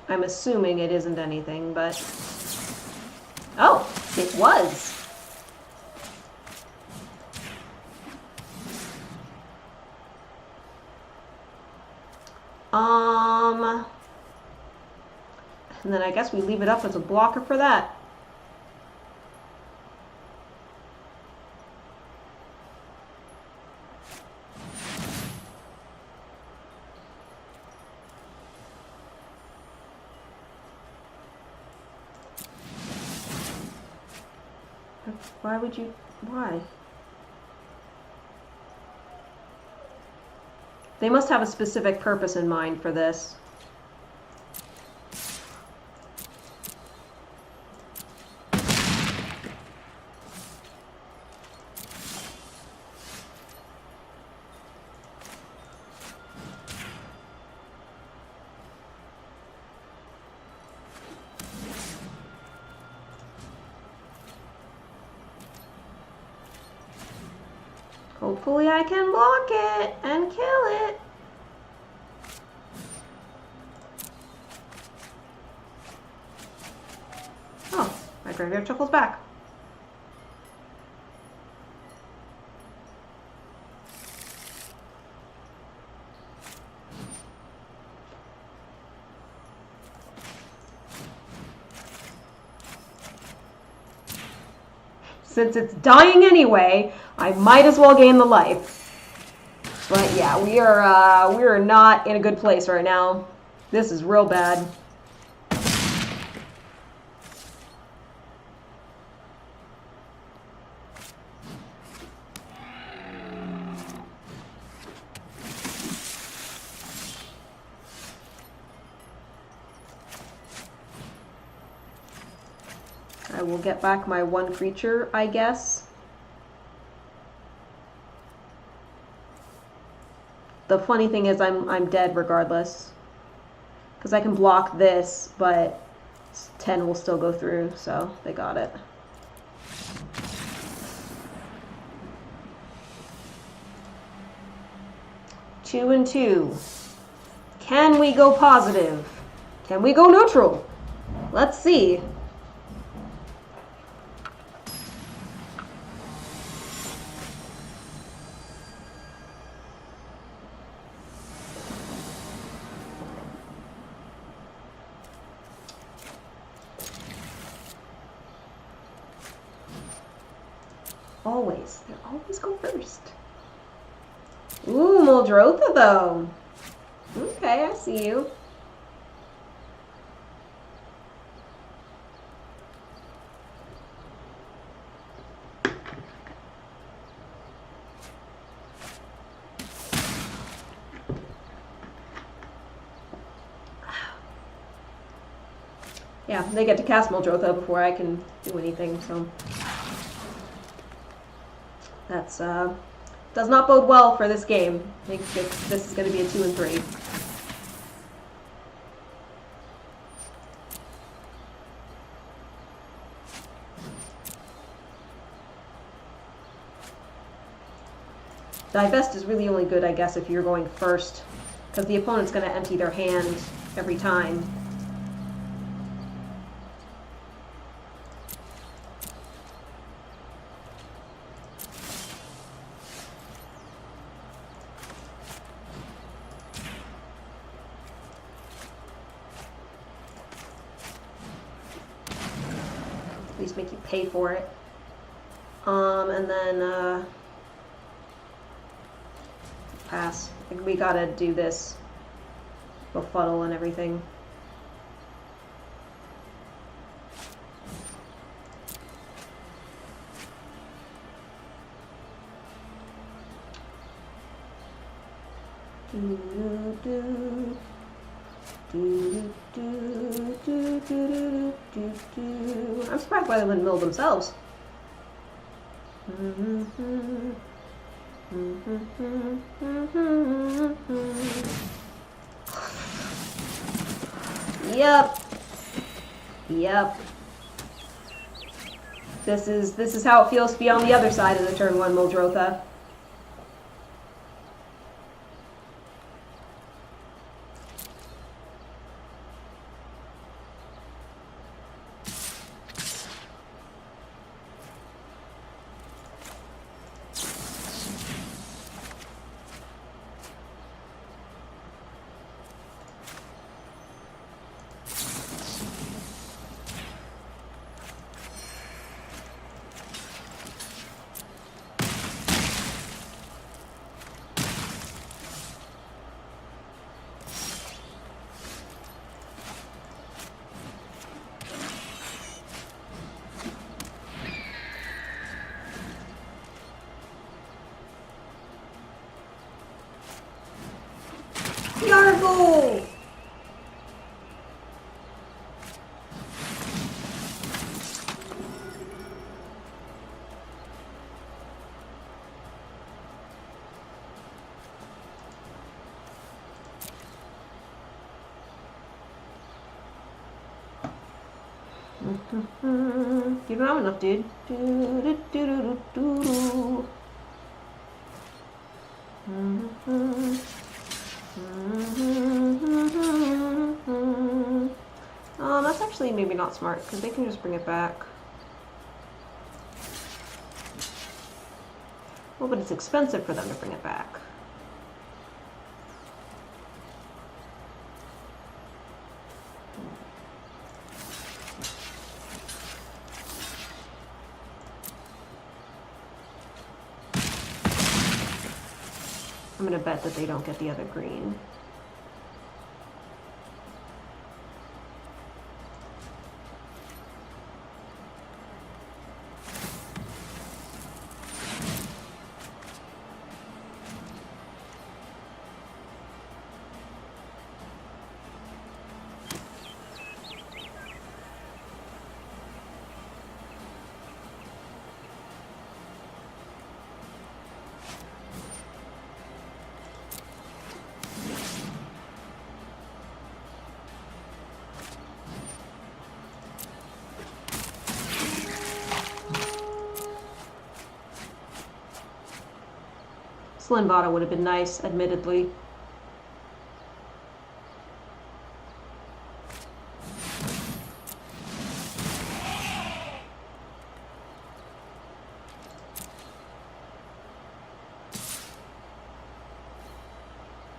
I'm assuming it isn't anything, but... Oh, it was! And then I guess we leave it up as a blocker for that. Why would you... Why? They must have a specific purpose in mind for this. Hopefully I can block it and kill it. Oh, my graveyard shuffle's back. Since it's dying anyway, I might as well gain the life. But yeah, we are not in a good place right now. This is real bad. I will get back my one creature, I guess. The funny thing is I'm dead regardless. Because I can block this, but 10 will still go through, so they got it. 2 and 2. Can we go positive? Can we go neutral? Let's see. Always. They always go first. Ooh, Muldrotha, though. Okay, I see you. Yeah, they get to cast Muldrotha before I can do anything, so... That's, does not bode well for this game. I think this is going to be a 2 and 3. Divest is really only good, I guess, if you're going first, because the opponent's going to empty their hand every time. At least make you pay for it. And then, pass. I think we gotta do this. Befuddle and everything. I'm surprised why they wouldn't mill themselves. Yep. Yep. This is how it feels to be on the other side of the turn 1 Muldrotha. Yargle! You don't have enough, dude. That's actually maybe not smart, because they can just bring it back. Well, but it's expensive for them to bring it back. I'm gonna bet that they don't get the other green. Slim Bottle would have been nice, admittedly.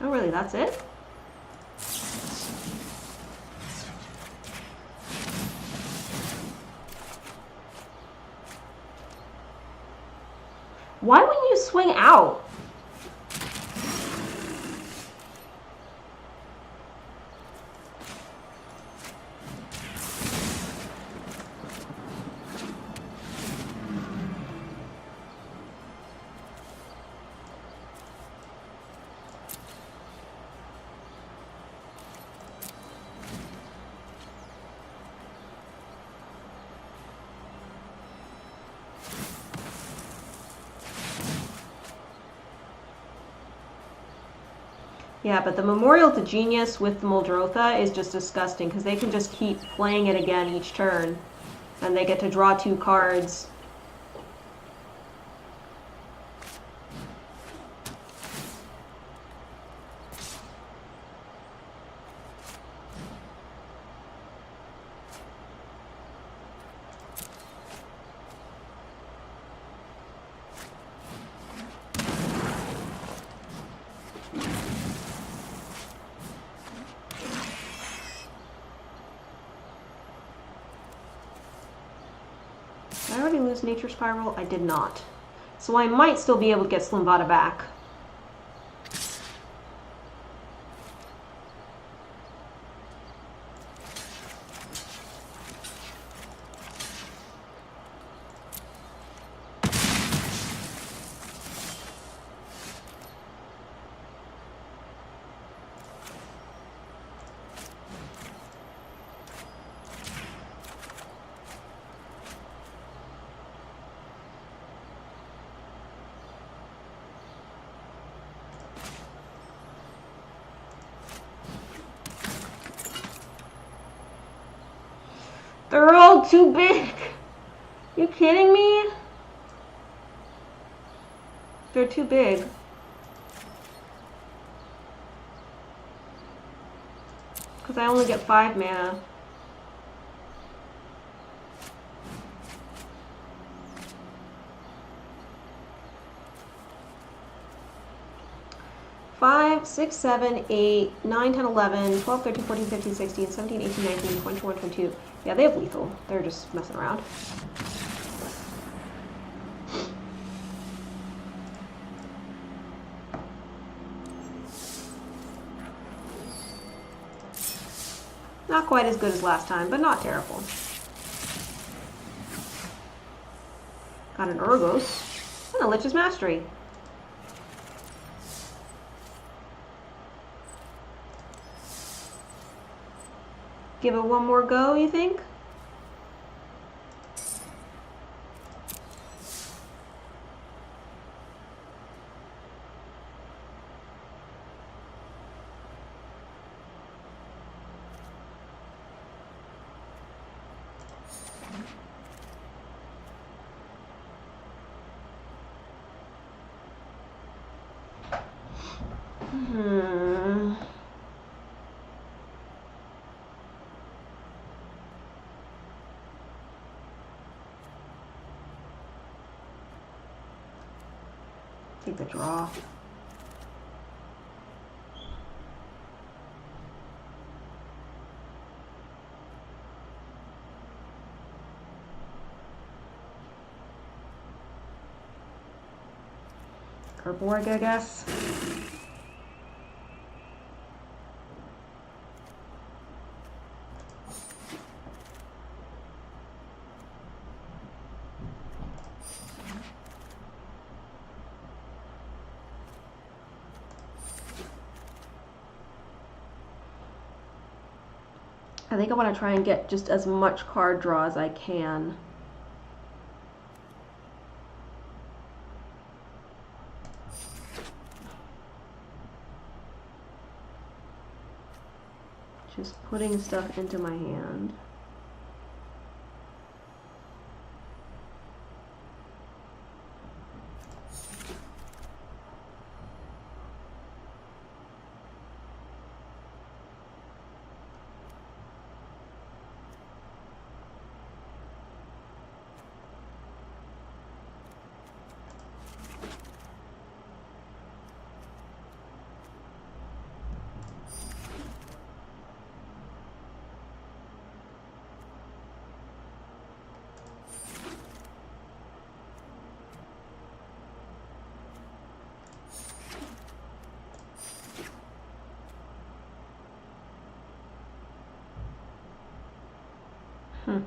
Oh, really? That's it? Why wouldn't you swing out? Yeah, but the Memorial to Genius with the Muldrotha is just disgusting because they can just keep playing it again each turn. And they get to draw 2 cards. Did I already lose Nature Spiral? I did not. So I might still be able to get Slimvada back. They're all too big. You kidding me? They're too big. Because I only get 5 mana. Five, 6, 7, 8, 9, 10, 11, 12, 13, 14, 15, 16, 17, 18, 19, 20, 21, 22. Yeah, they have lethal. They're just messing around. Not quite as good as last time, but not terrible. Got an Urgos and a Lich's Mastery. Give it one more go, you think? Take the draw. Kerborg, I guess. I think I want to try and get just as much card draw as I can. Just putting stuff into my hand. Hmm.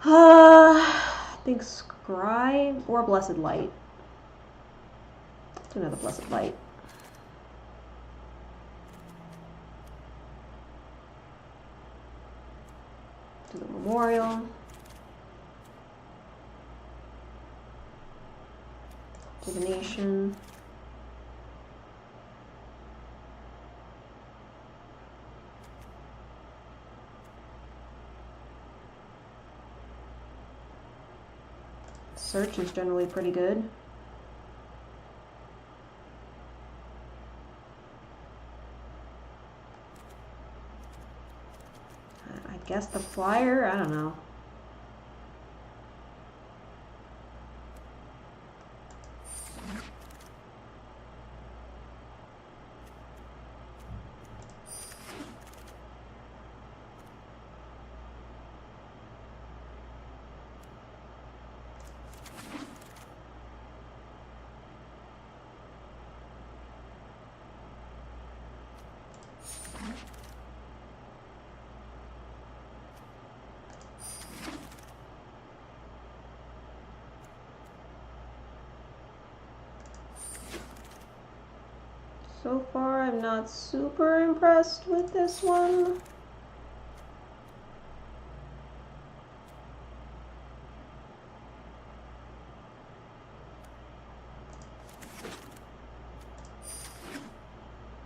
I think Scry or Blessed Light. Let's do another Blessed Light. Do the Memorial. Divination. Search is generally pretty good. I guess the flyer, I don't know. So far, I'm not super impressed with this one.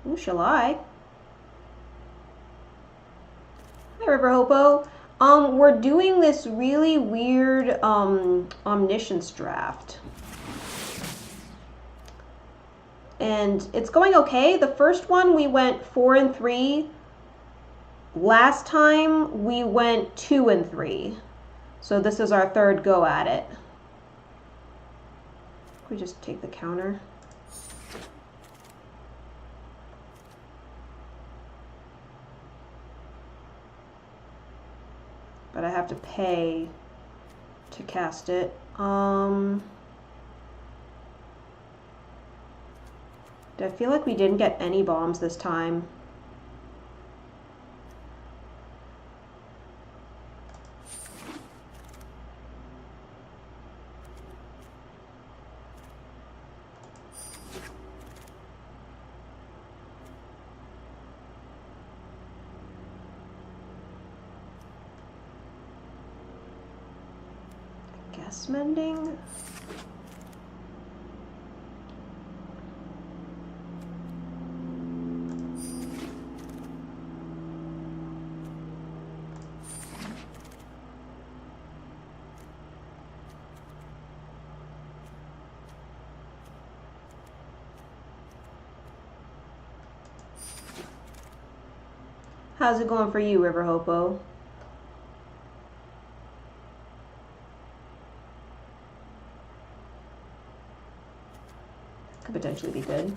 Ooh, shall I? Hi, River Hopo. We're doing this really weird Omniscience Draft. And it's going okay. The first one we went 4 and 3. Last time we went 2 and 3. So this is our third go at it. We just take the counter. But I have to pay to cast it. I feel like we didn't get any bombs this time. Guess mending? How's it going for you, River Hopo? Could potentially be good.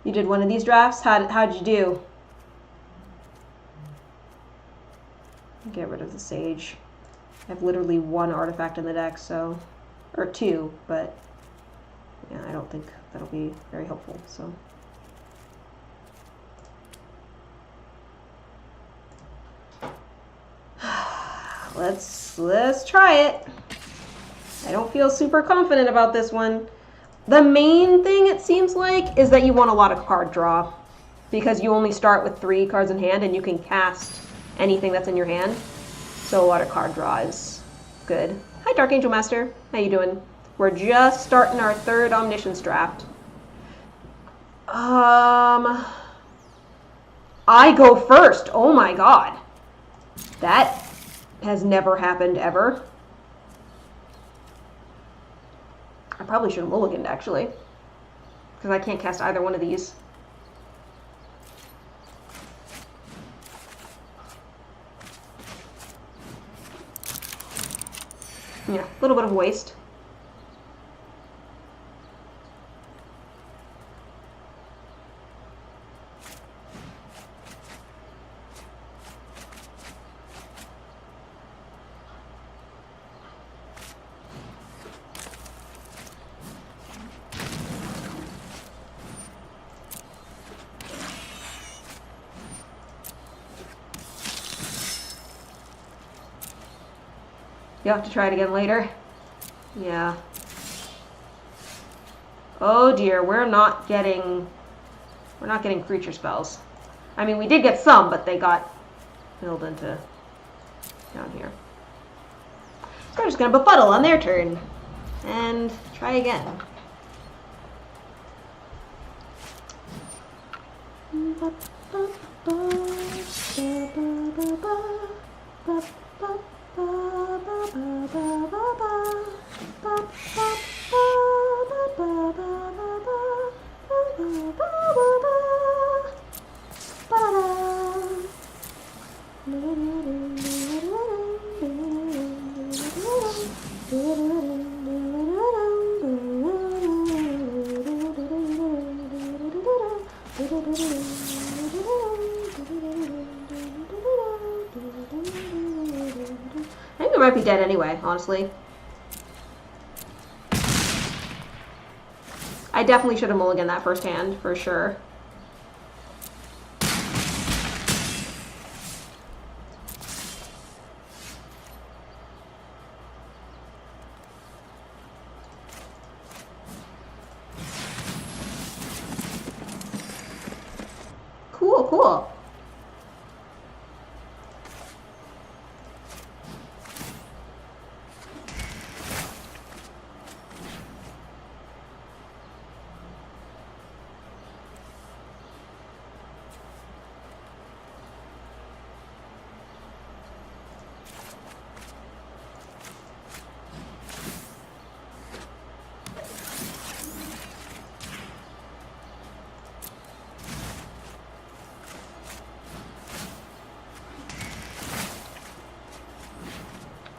You did one of these drafts? How'd you do? Get rid of the Sage. I have literally 1 artifact in the deck, so... Or 2, but... Yeah, I don't think that'll be very helpful, so... Let's try it. I don't feel super confident about this one. The main thing, it seems like, is that you want a lot of card draw. Because you only start with 3 cards in hand, and you can cast anything that's in your hand. So a lot of card draw is good. Hi, Dark Angel Master. How you doing? We're just starting our 3rd Omniscience Draft. I go first. Oh my god. That has never happened ever. I probably should have mulliganed, actually. Because I can't cast either one of these. Yeah, a little bit of waste. You'll have to try it again later. Yeah. Oh dear, we're not getting creature spells. I mean, we did get some, but they got filled into down here. So we're just gonna befuddle on their turn and try again. I think we might be dead anyway, honestly. I definitely should have mulliganed that first hand, for sure. Cool, cool.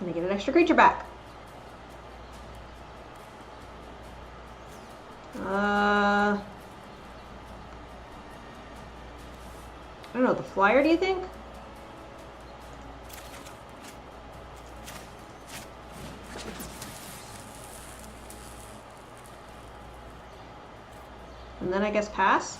I'm gonna get an extra creature back. I don't know, the flyer, do you think? And then I guess pass?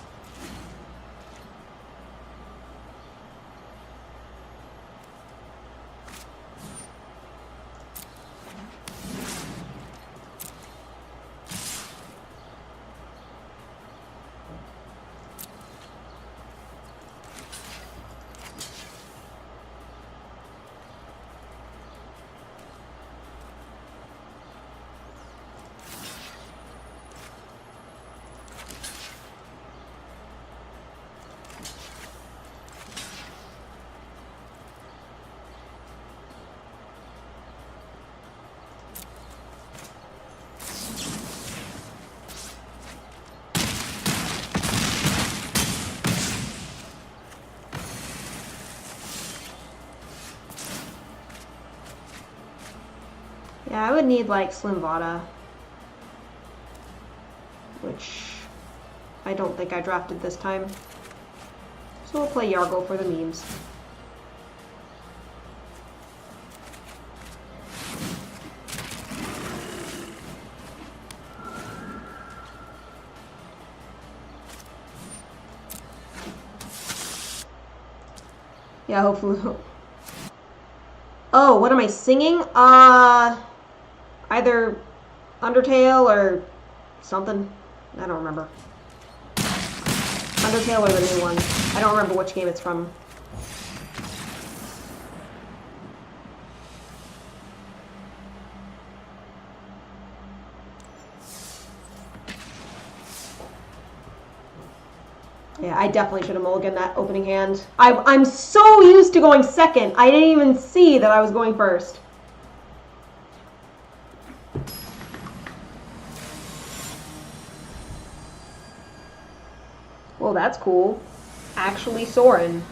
Yeah, I would need like Slim Vada, which I don't think I drafted this time. So we'll play Yargle for the memes. Yeah, hopefully. Oh, what am I singing? Either Undertale or something. I don't remember. Undertale or the new one. I don't remember which game it's from. Yeah, I definitely should have mulliganed that opening hand. I'm so used to going second, I didn't even see that I was going first. Well, that's cool. Actually Soren.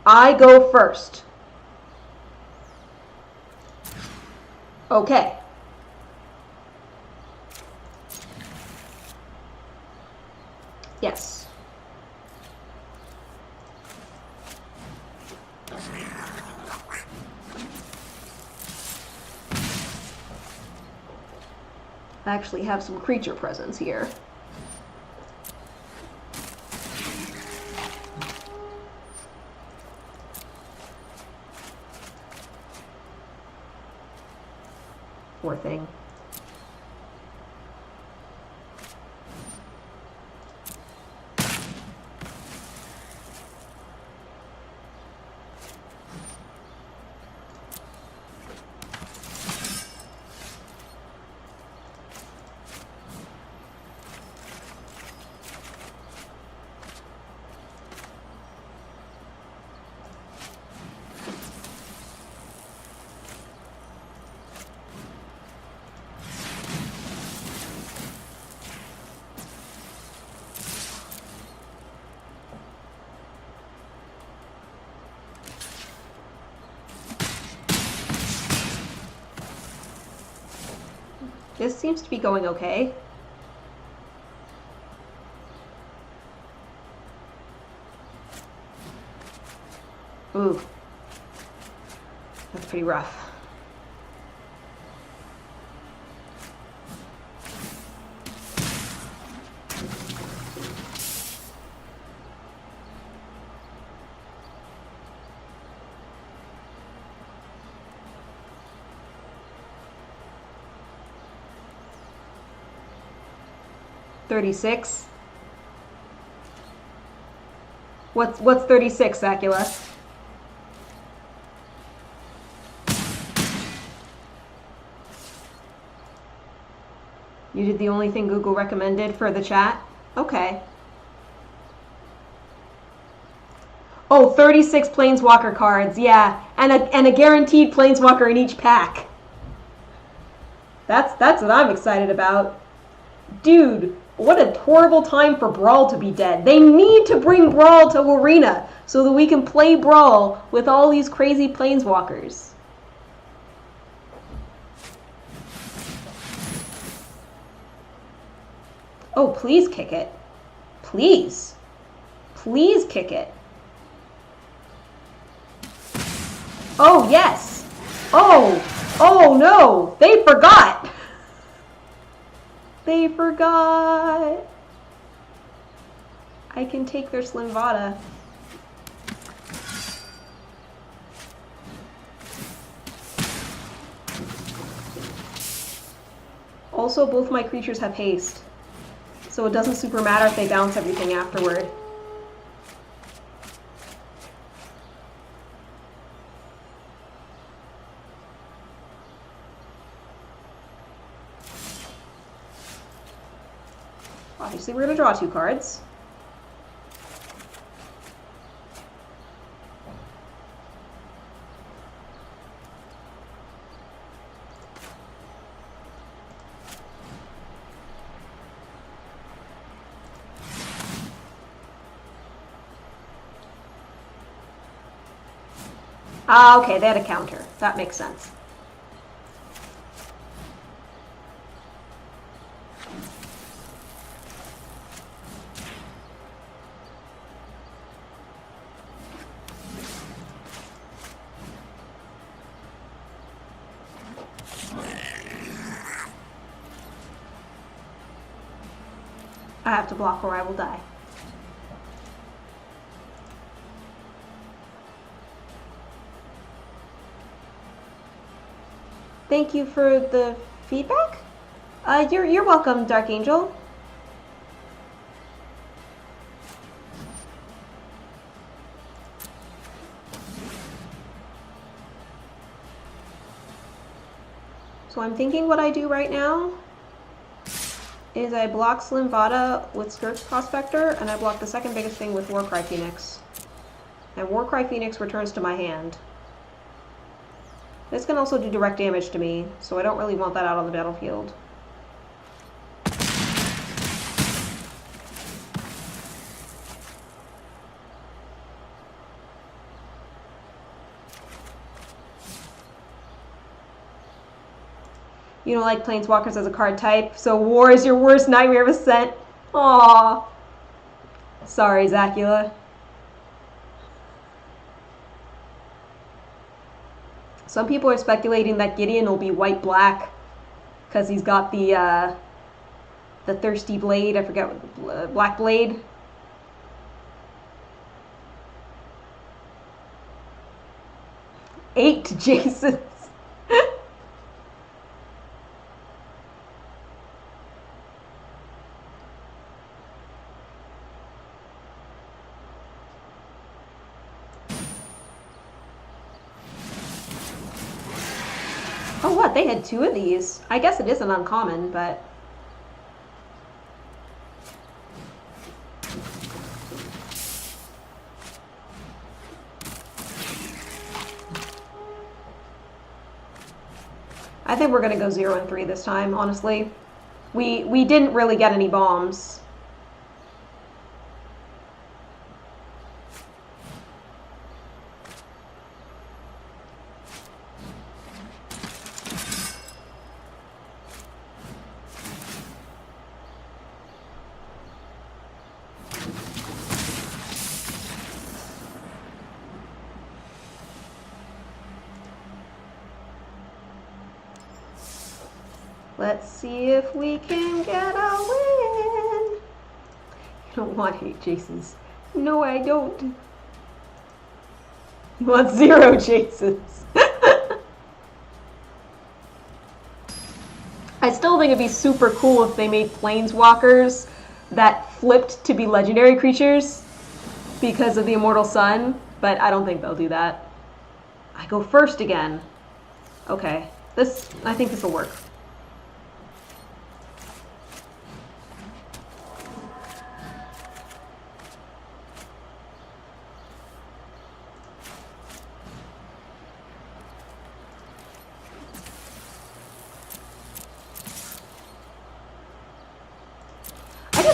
I go first. Okay. Yes. I actually have some creature presence here. Poor thing. This seems to be going okay. Ooh. That's pretty rough. $36. What's 36, Acula? You did the only thing Google recommended for the chat? Okay. Oh, 36 Planeswalker cards, yeah. And a guaranteed Planeswalker in each pack. That's what I'm excited about. Dude, what a horrible time for Brawl to be dead. They need to bring Brawl to Arena so that we can play Brawl with all these crazy Planeswalkers. Oh, please kick it. Please. Please kick it. Oh, yes. Oh no. They forgot. They forgot. I can take their Slimvada. Also, both my creatures have haste, so it doesn't super matter if they bounce everything afterward. Obviously, we're going to draw 2 cards. Ah, okay, they had a counter. That makes sense. I have to block or I will die. Thank you for the feedback? You're welcome, Dark Angel. So I'm thinking what I do right now is I block Slim Vada with Scourge Prospector, and I block the second biggest thing with Warcry Phoenix. And Warcry Phoenix returns to my hand. This can also do direct damage to me, so I don't really want that out on the battlefield. You don't like Planeswalkers as a card type, so War is your worst nightmare of Ascent. Aww. Sorry, Zacula. Some people are speculating that Gideon will be white-black because he's got the Thirsty Blade. I forget what, Black Blade. Eight Jasons. Oh, what? They had two of these. I guess it isn't uncommon, but... I think we're going to go 0 and 3 this time, honestly. We didn't really get any bombs. Let's see if we can get a win. You don't want 8 Jasons. No, I don't. You want 0 Jasons. I still think it'd be super cool if they made Planeswalkers that flipped to be legendary creatures because of the Immortal Sun, but I don't think they'll do that. I go first again. Okay, I think this will work.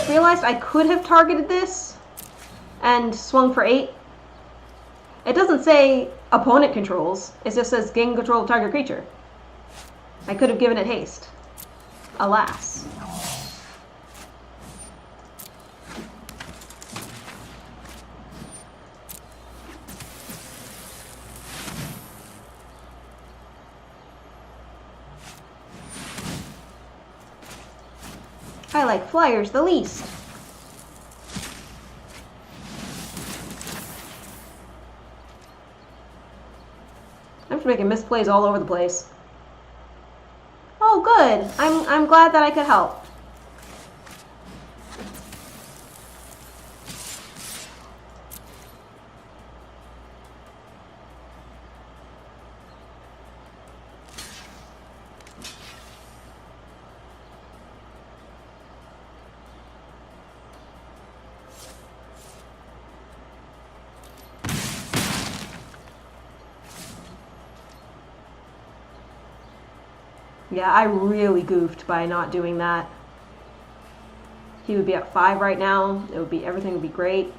Realized I could have targeted this and swung for 8. It doesn't say opponent controls. It just says gain control of target creature. I could have given it haste. Alas. I like flyers the least. I'm just making misplays all over the place. Oh, good. I'm glad that I could help. Yeah, I really goofed by not doing that. He would be at 5 right now. Everything would be great.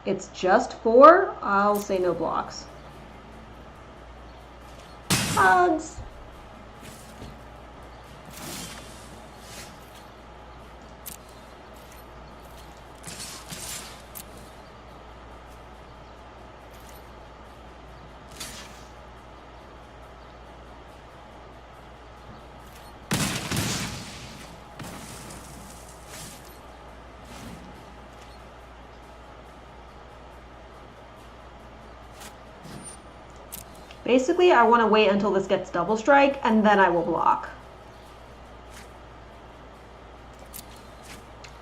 It's just 4. I'll say no blocks. Hugs. Basically, I want to wait until this gets double strike, and then I will block.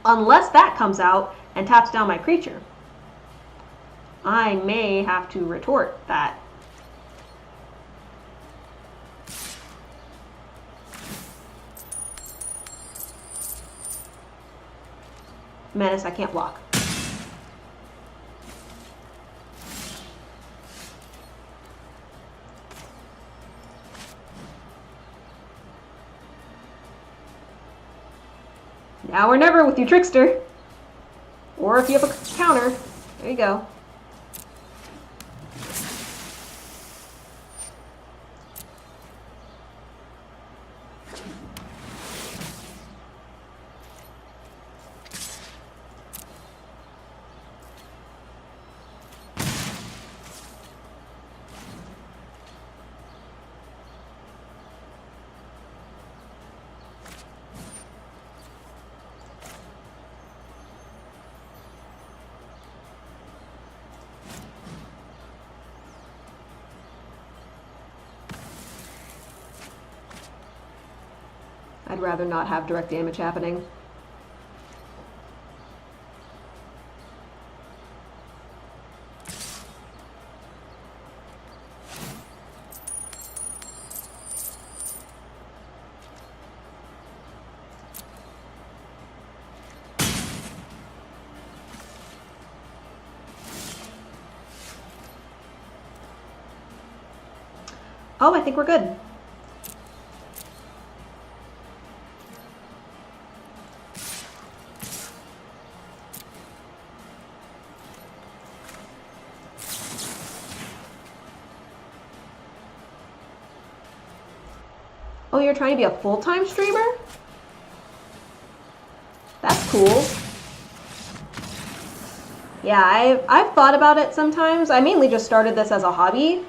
Unless that comes out and taps down my creature. I may have to retort that. Menace, I can't block. Now or never with you, Trickster. Or if you have a counter. There you go. I'd rather not have direct damage happening. Oh, I think we're good. Oh, you're trying to be a full-time streamer? That's cool. Yeah, I've thought about it sometimes. I mainly just started this as a hobby.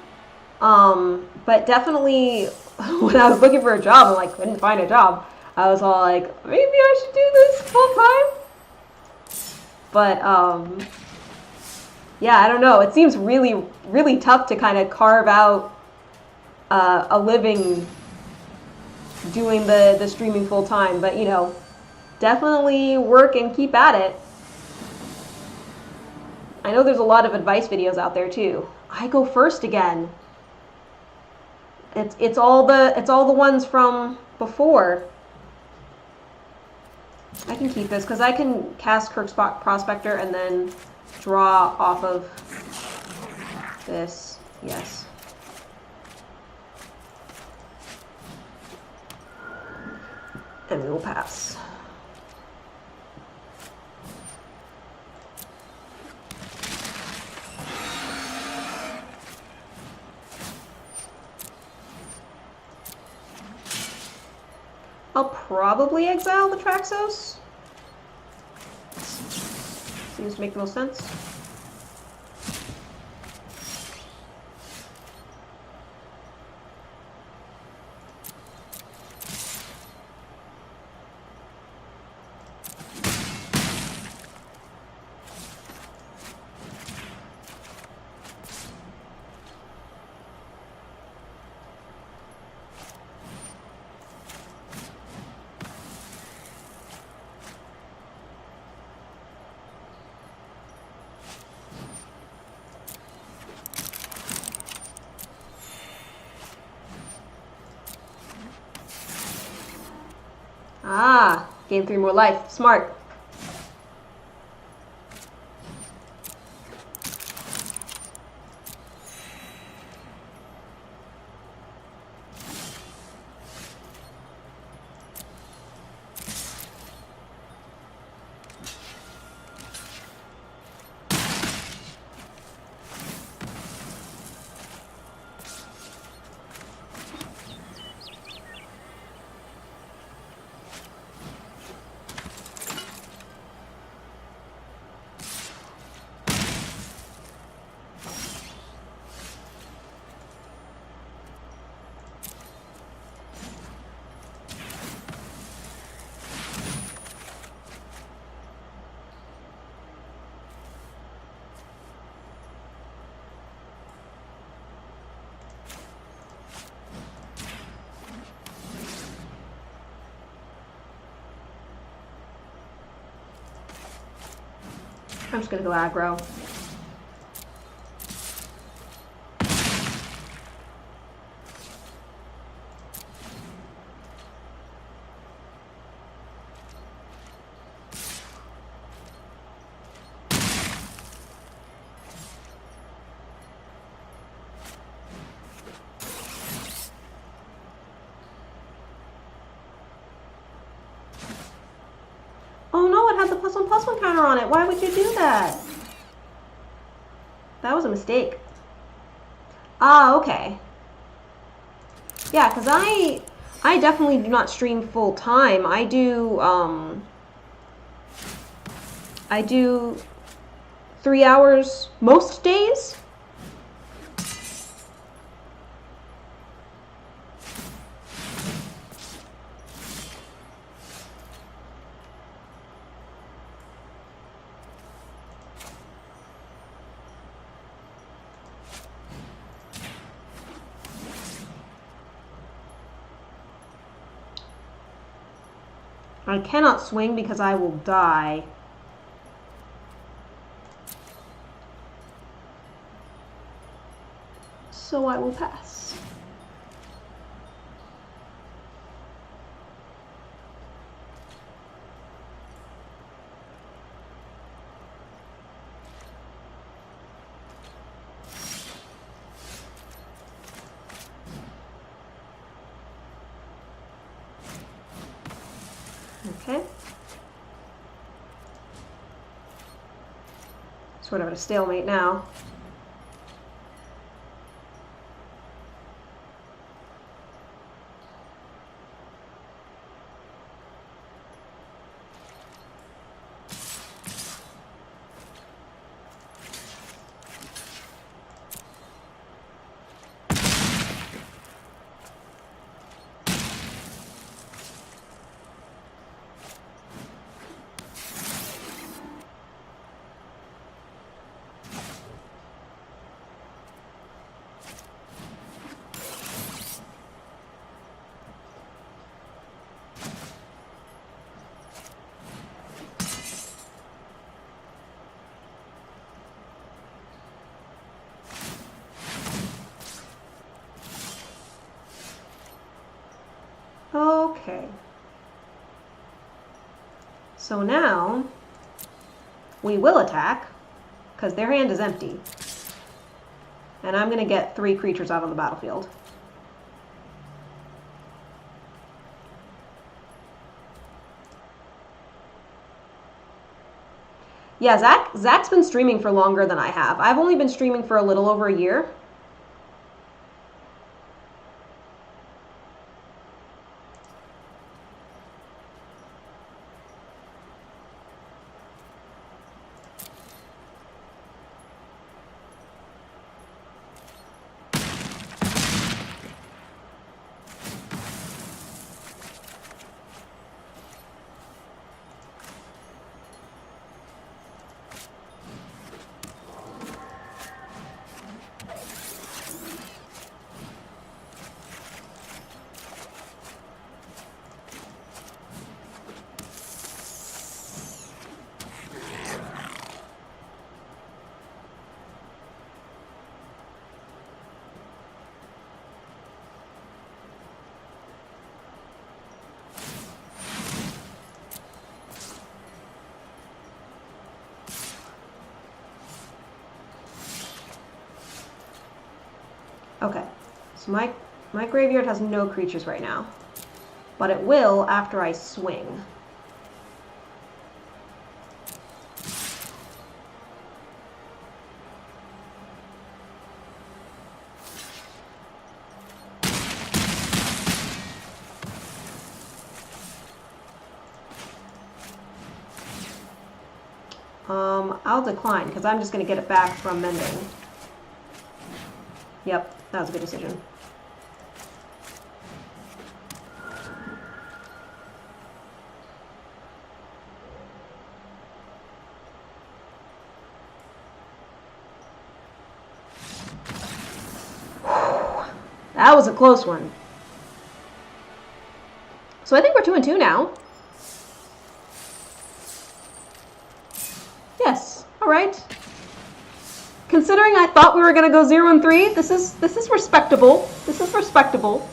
But definitely when I was looking for a job and like couldn't find a job, I was all like, maybe I should do this full-time? But yeah, I don't know. It seems really, really tough to kind of carve out a living doing the streaming full time, but you know, definitely work and keep at it. I know there's a lot of advice videos out there too. I go first again. It's all the ones from before. I can keep this because I can cast Kirk's Prospector and then draw off of this. Yes. And we will pass. I'll probably exile the Traxos. Seems to make the most sense. Ah, gain 3 more life. Smart. I'm just gonna go aggro. Oh no, it had the +1/+1 counter on it. Why would you do that? That was a mistake. Ah, okay. Yeah, because I definitely do not stream full time. I do 3 hours most days. I cannot swing because I will die. So I will pass. Okay. Sort of at a stalemate now. Okay. So now we will attack because their hand is empty. And I'm going to get 3 creatures out on the battlefield. Yeah, Zach's been streaming for longer than I have. I've only been streaming for a little over a year. Okay, so my graveyard has no creatures right now, but it will after I swing. I'll decline because I'm just going to get it back from mending. Yep, that was a good decision. That was a close one. So I think we're 2-2 now. Yes. All right. right? Considering I thought we were gonna go 0 and 3, this is respectable. This is respectable.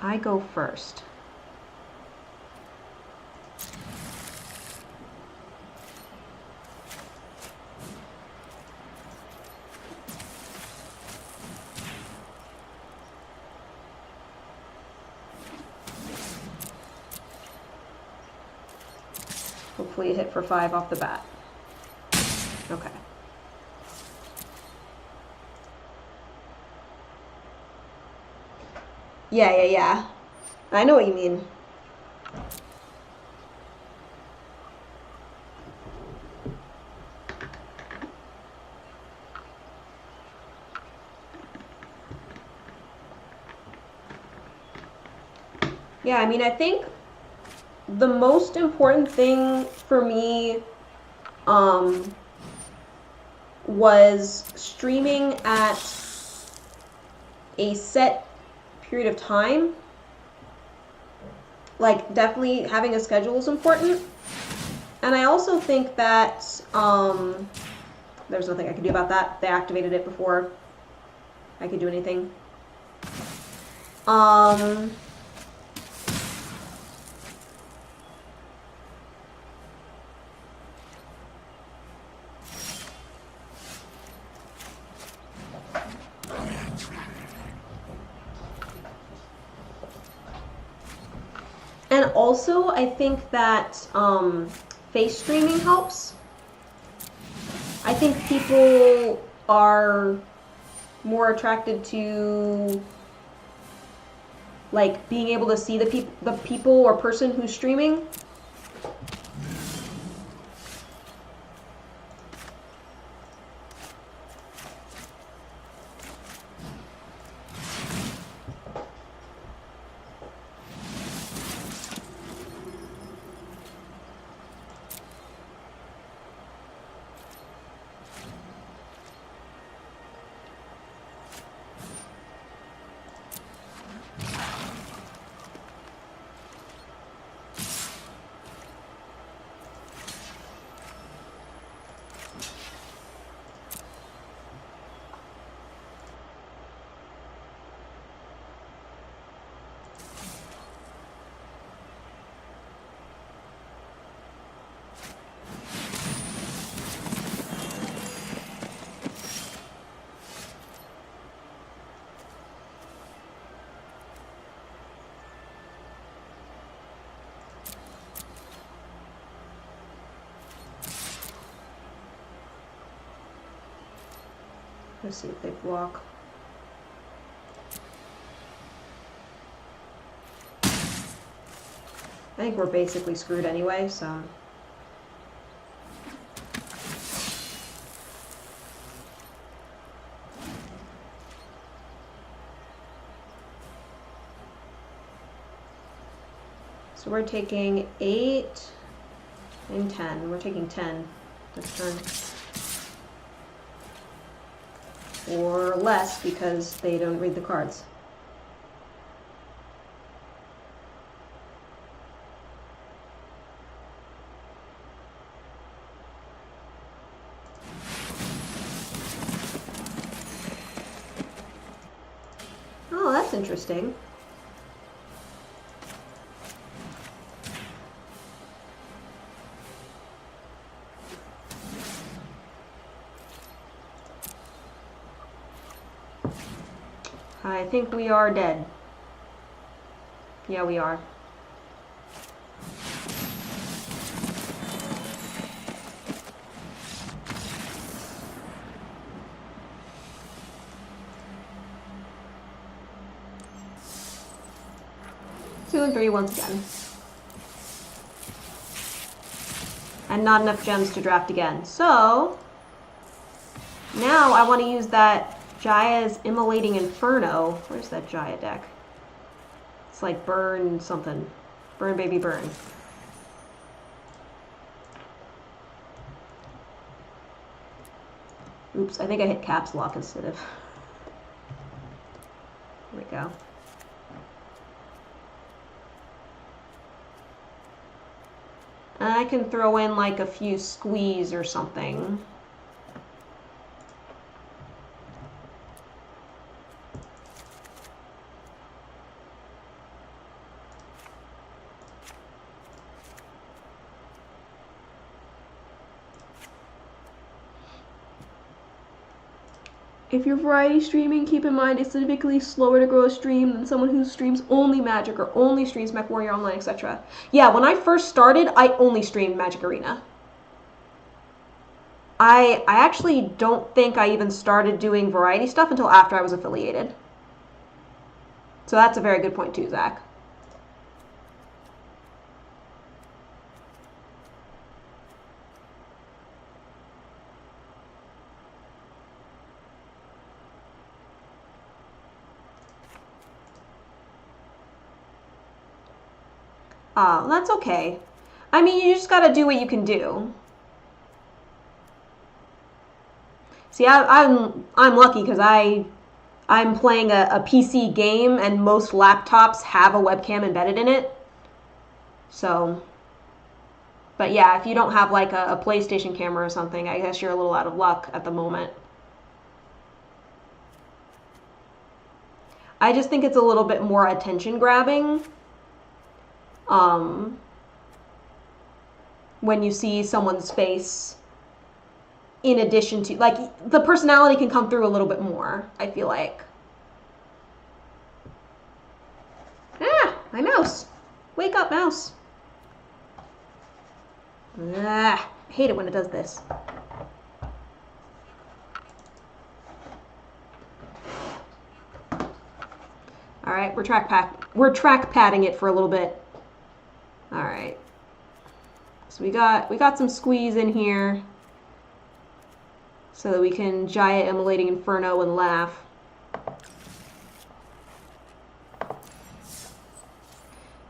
I go first. Hopefully it hit for 5 off the bat. Okay. Yeah. I know what you mean. Yeah, I mean, I think the most important thing for me was streaming at a set period of time. Like, definitely having a schedule is important. And I also think that there's nothing I can do about that. They activated it before I could do anything. And also, I think that face streaming helps. I think people are more attracted to like being able to see the people or person who's streaming. Let's see if they block. I think we're basically screwed anyway, so. So we're taking 8 and 10. We're taking 10 this turn. Or less because they don't read the cards. Oh, that's interesting. I think we are dead. Yeah, we are. Two and 3 once again. And not enough gems to draft again. So, now I want to use that Jaya's Immolating Inferno. Where's that Jaya deck? It's like burn something. Burn baby burn. Oops, I think I hit caps lock instead of... There we go. And I can throw in like a few squeeze or something. If you're variety streaming, keep in mind it's typically slower to grow a stream than someone who streams only Magic or only streams MechWarrior Online, etc. Yeah, when I first started, I only streamed Magic Arena. I actually don't think I even started doing variety stuff until after I was affiliated. So that's a very good point too, Zach. That's okay. I mean, you just gotta do what you can do. See, I'm lucky because I'm playing a PC game and most laptops have a webcam embedded in it. So, but yeah, if you don't have like a PlayStation camera or something, I guess you're a little out of luck at the moment. I just think it's a little bit more attention grabbing. When you see someone's face in addition to, like, the personality can come through a little bit more, I feel like. Ah, my mouse. Wake up, mouse. Ah, I hate it when it does this. All right, we're trackpadding it for a little bit. All right. So we got some squeeze in here so that we can Giant Immolating Inferno and laugh.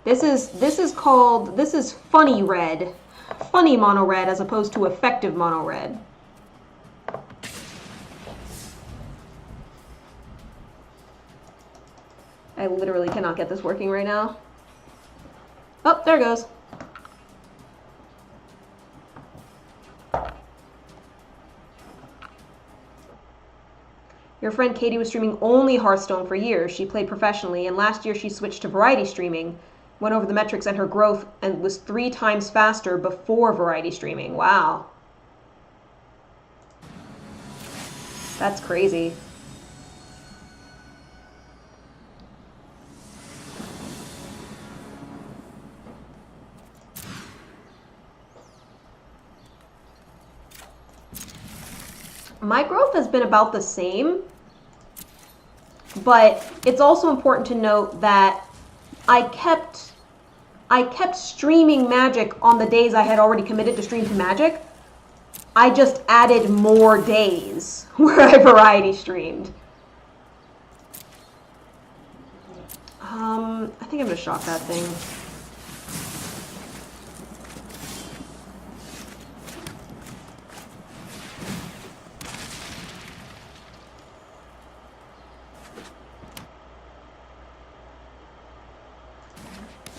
This is funny red. Funny mono red as opposed to effective mono red. I literally cannot get this working right now. Oh, there it goes. Your friend Katie was streaming only Hearthstone for years. She played professionally, and last year she switched to variety streaming, went over the metrics and her growth and was 3 times faster before variety streaming. Wow. That's crazy. My growth has been about the same, but it's also important to note that I kept streaming Magic on the days I had already committed to stream to Magic. I just added more days where I variety streamed. I think I'm gonna shock that thing.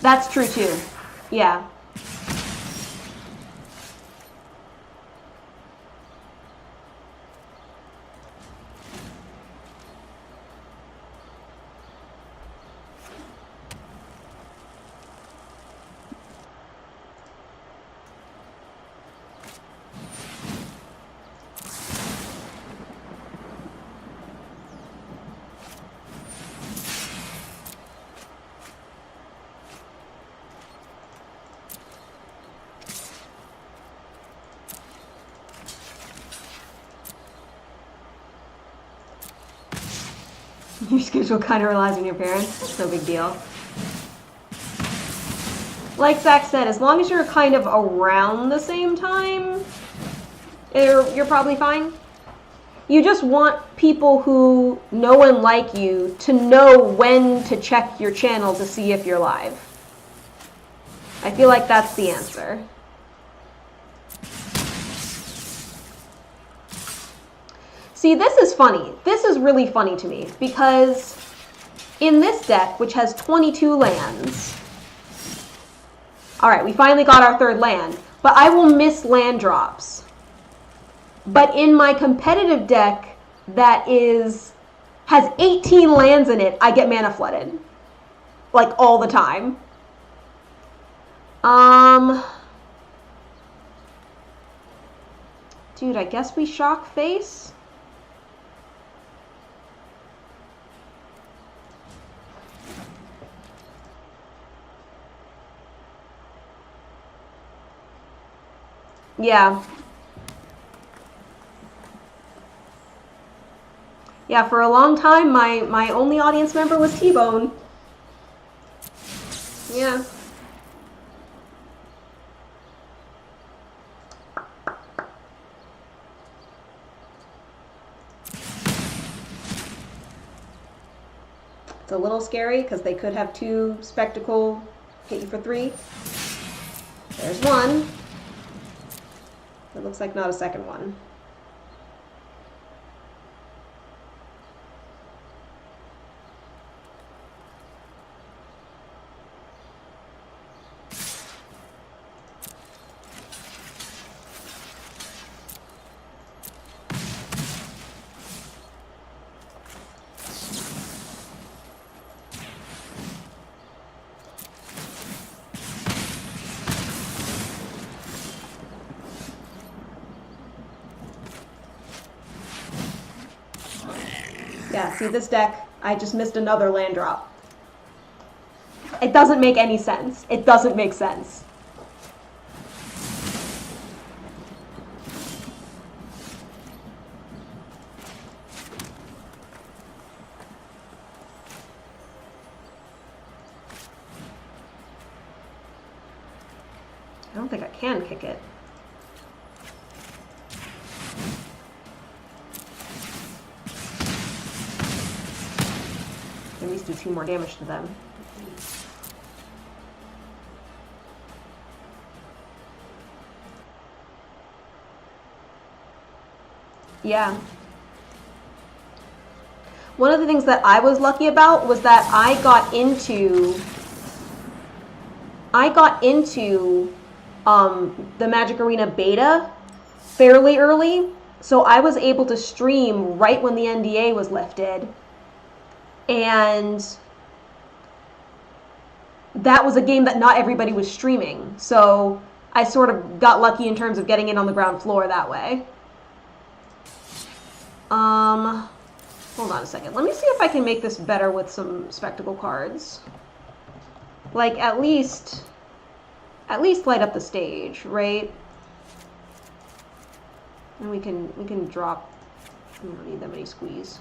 That's true too. Yeah. Your schedule kind of relies on your parents. It's no big deal. Like Zach said, as long as you're kind of around the same time, you're probably fine. You just want people who know and like you to know when to check your channel to see if you're live. I feel like that's the answer. See, this is funny. This is really funny to me because in this deck, which has 22 lands, Alright, we finally got our third land. But I will miss land drops. But in my competitive deck that has 18 lands in it, I get mana flooded. Like, all the time. Dude, I guess we shock face? Yeah. Yeah, for a long time, my only audience member was T-Bone. Yeah. It's a little scary because they could have 2 Spectacle hit you for 3. There's one. It looks like not a second one. Yeah, see this deck, I just missed another land drop. It doesn't make any sense. It doesn't make sense. I don't think I can kick it. At least do 2 more damage to them. Yeah. One of the things that I was lucky about was that I got into the Magic Arena beta fairly early, so I was able to stream right when the NDA was lifted. And that was a game that not everybody was streaming. So I sort of got lucky in terms of getting in on the ground floor that way. Hold on a second. Let me see if I can make this better with some Spectacle cards. Like, at least light up the stage, right? And we can drop. We don't need that many squeeze.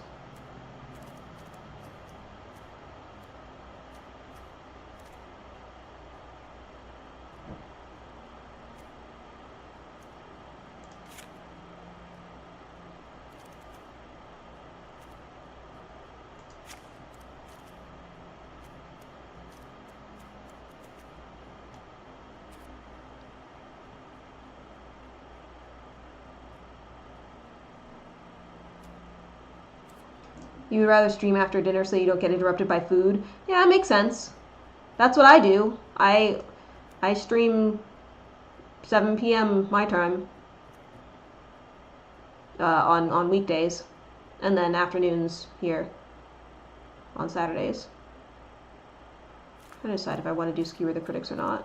You would rather stream after dinner so you don't get interrupted by food? Yeah, it makes sense. That's what I do. I stream 7 p.m. my time on weekdays, and then afternoons here on Saturdays. I'm trying to decide if I want to do Skewer the Critics or not.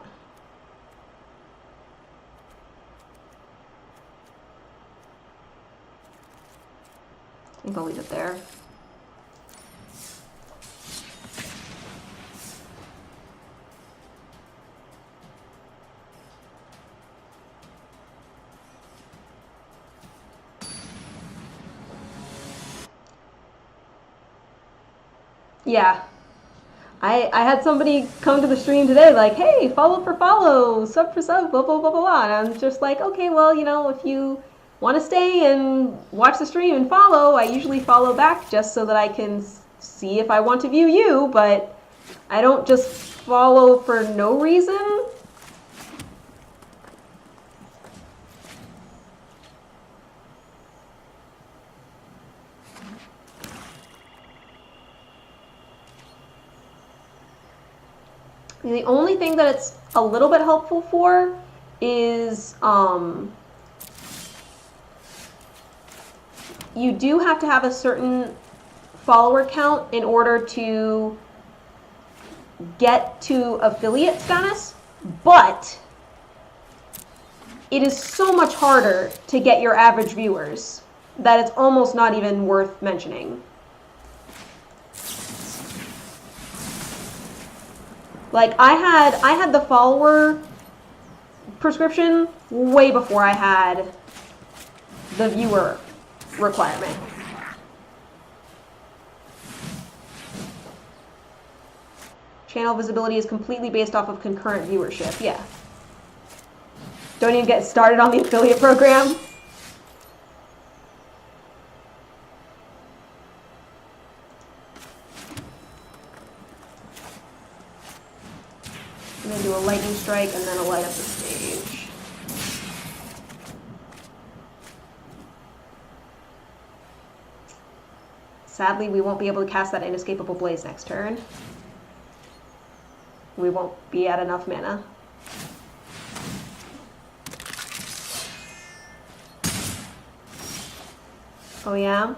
I think I'll leave it there. Yeah. I had somebody come to the stream today like, hey, follow for follow, sub for sub, blah, blah, blah, blah, blah. And I'm just like, okay, well, you know, if you want to stay and watch the stream and follow, I usually follow back just so that I can see if I want to view you, but I don't just follow for no reason. The only thing that it's a little bit helpful for is you do have to have a certain follower count in order to get to affiliate status, but it is so much harder to get your average viewers that it's almost not even worth mentioning. Like I had the follower prescription way before I had the viewer requirement. Channel visibility is completely based off of concurrent viewership. Yeah. Don't even get started on the affiliate program. I'm gonna do a lightning strike and then a light up the stage. Sadly, we won't be able to cast that inescapable blaze next turn. We won't be at enough mana. Oh yeah?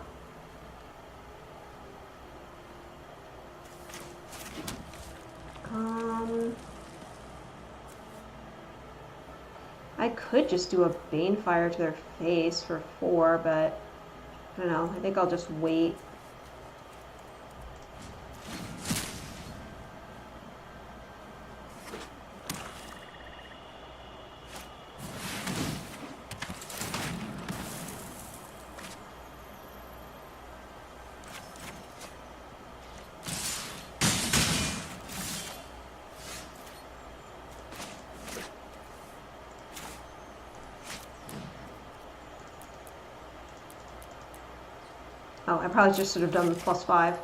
I could just do a Banefire to their face for 4, but I don't know. I think I'll just wait. Oh, I probably just should have done +5.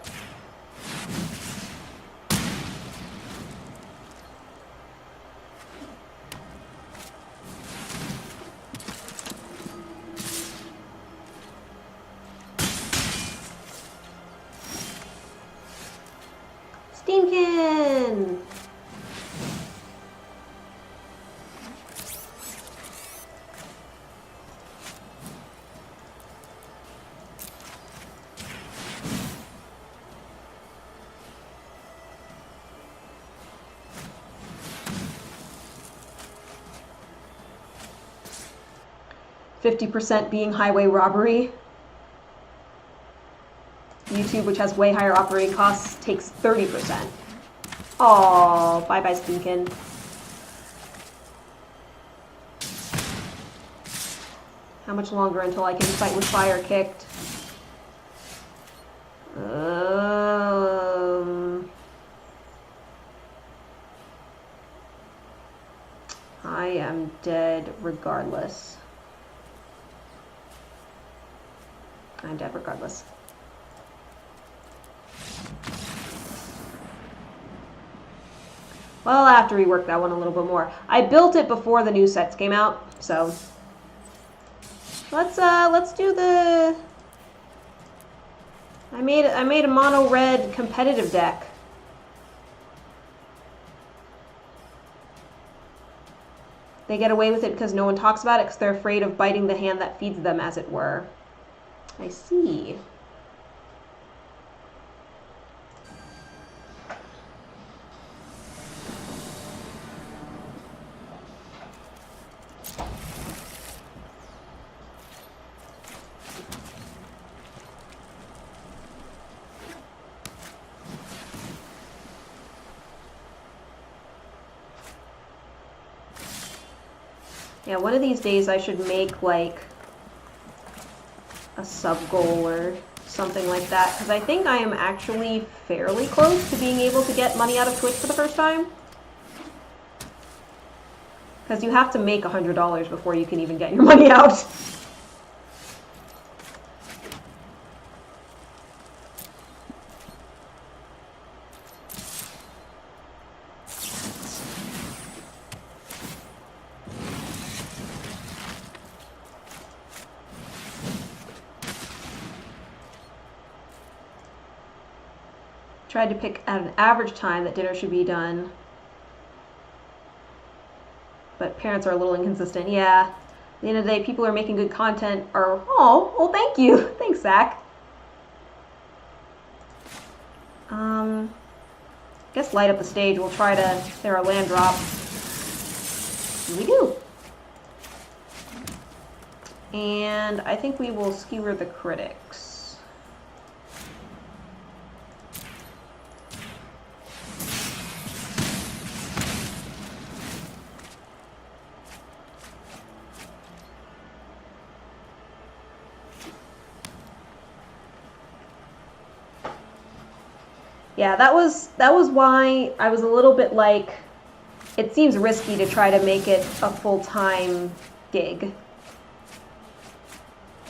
Steamkin! %, being highway robbery. YouTube, which has way higher operating costs, takes 30%. Oh, bye-bye, Steamkin. How much longer until I can fight with fire kicked? I am dead regardless. I'm dead regardless. Well, I'll have to rework that one a little bit more. I built it before the new sets came out, so let's do the. I made a mono red competitive deck. They get away with it because no one talks about it because they're afraid of biting the hand that feeds them, as it were. I see. Yeah, one of these days I should make like a sub goal or something like that, because I think I am actually fairly close to being able to get money out of Twitch for the first time. Because you have to make $100 before you can even get your money out. Tried to pick at an average time that dinner should be done. but parents are a little inconsistent. Yeah. At the end of the day, people who are making good content are, oh, well, thank you. Thanks, Zach. I guess light up the stage. We'll try to clear our land drop. We do. And I think we will skewer the critics. Yeah, that was why I was a little bit like, it seems risky to try to make it a full-time gig.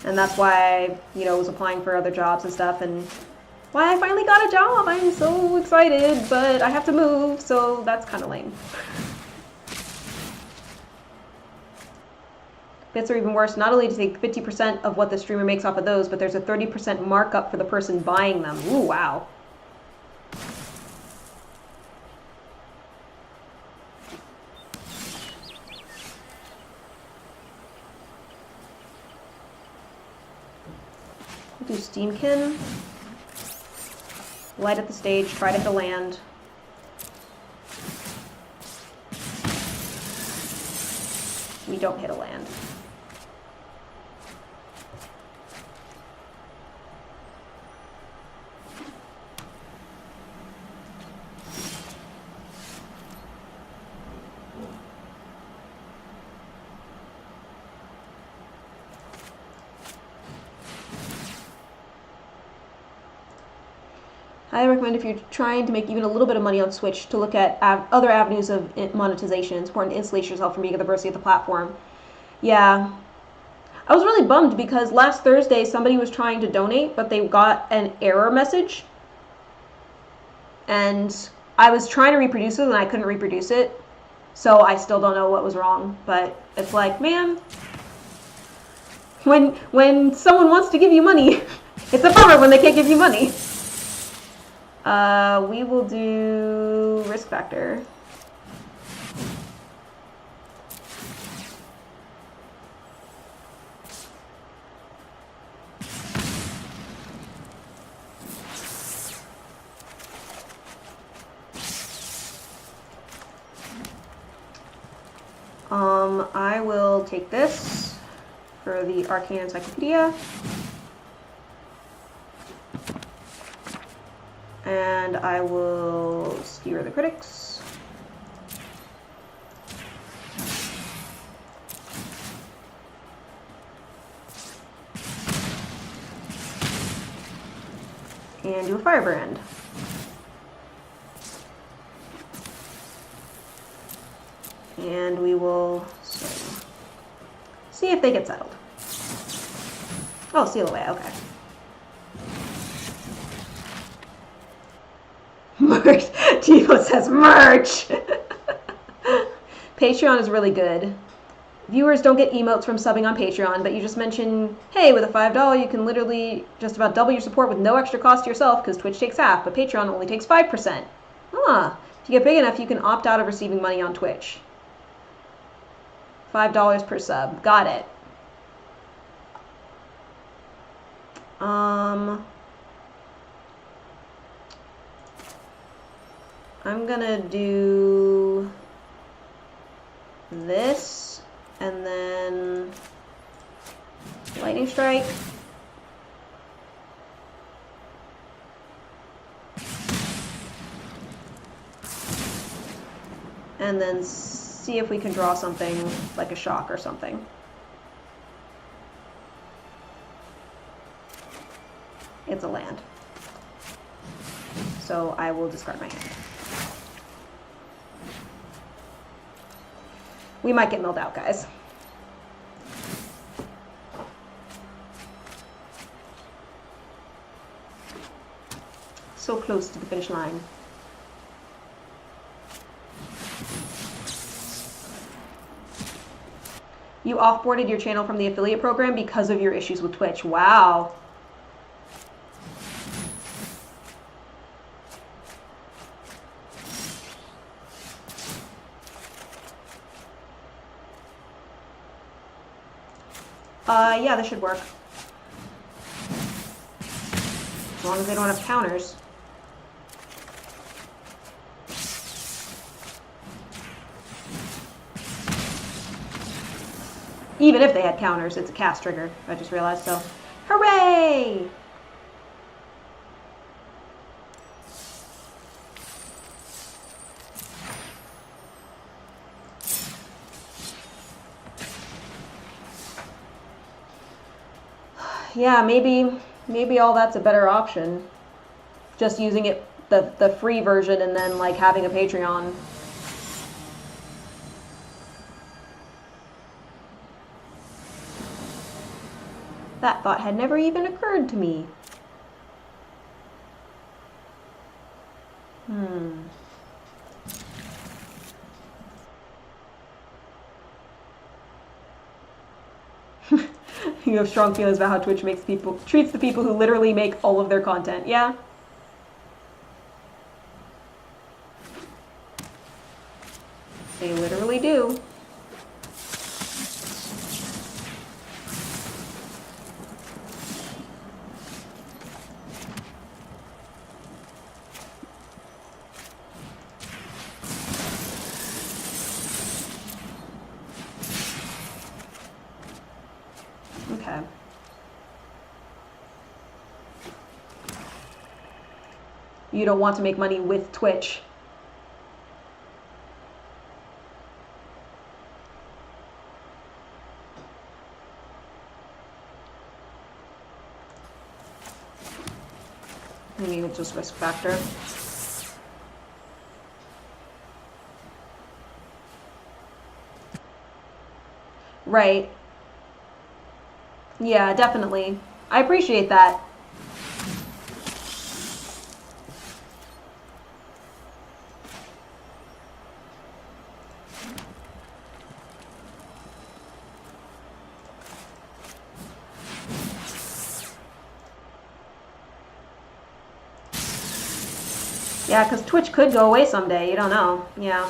And that's why I, was applying for other jobs and stuff, and why I finally got a job. I'm so excited, but I have to move, so that's kind of lame. Bits are even worse. Not only do they take 50% of what the streamer makes off of those, but there's a 30% markup for the person buying them. Ooh, wow. Do Steamkin. Light up the stage, try to hit a land. We don't hit a land. I recommend if you're trying to make even a little bit of money on Twitch to look at other avenues of monetization. It's important to insulate yourself from being at the mercy of the platform. Yeah. I was really bummed because last Thursday somebody was trying to donate, but they got an error message. And I was trying to reproduce it and I couldn't reproduce it. So I still don't know what was wrong. But it's like, man, when someone wants to give you money, it's a bummer when they can't give you money. We will do risk factor. I will take this for the Arcane Encyclopedia. And I will skewer the critics. And do a firebrand. And we will see if they get settled. Oh, seal away, okay. Merch. Tivo says merch. Patreon is really good. Viewers don't get emotes from subbing on Patreon, but you just mention, hey, with a $5 you can literally just about double your support with no extra cost to yourself because Twitch takes half, but Patreon only takes 5%. Ah, if you get big enough, you can opt out of receiving money on Twitch. $5 per sub. Got it. I'm gonna do this and then lightning strike. And then see if we can draw something like a shock or something. It's a land. So I will discard my hand. We might get milled out, guys. So close to the finish line. You offboarded your channel from the affiliate program because of your issues with Twitch. Wow. Yeah, this should work. As long as they don't have counters. Even if they had counters, it's a cast trigger. I just realized, so. Hooray! Yeah, maybe all that's a better option. Just using it, the free version, and then like having a Patreon. That thought had never even occurred to me. You have strong feelings about how Twitch treats the people who literally make all of their content. Yeah. They literally do. Okay. You don't want to make money with Twitch. Maybe it's just risk factor. Right. Yeah, definitely. I appreciate that. Yeah, because Twitch could go away someday. You don't know. Yeah.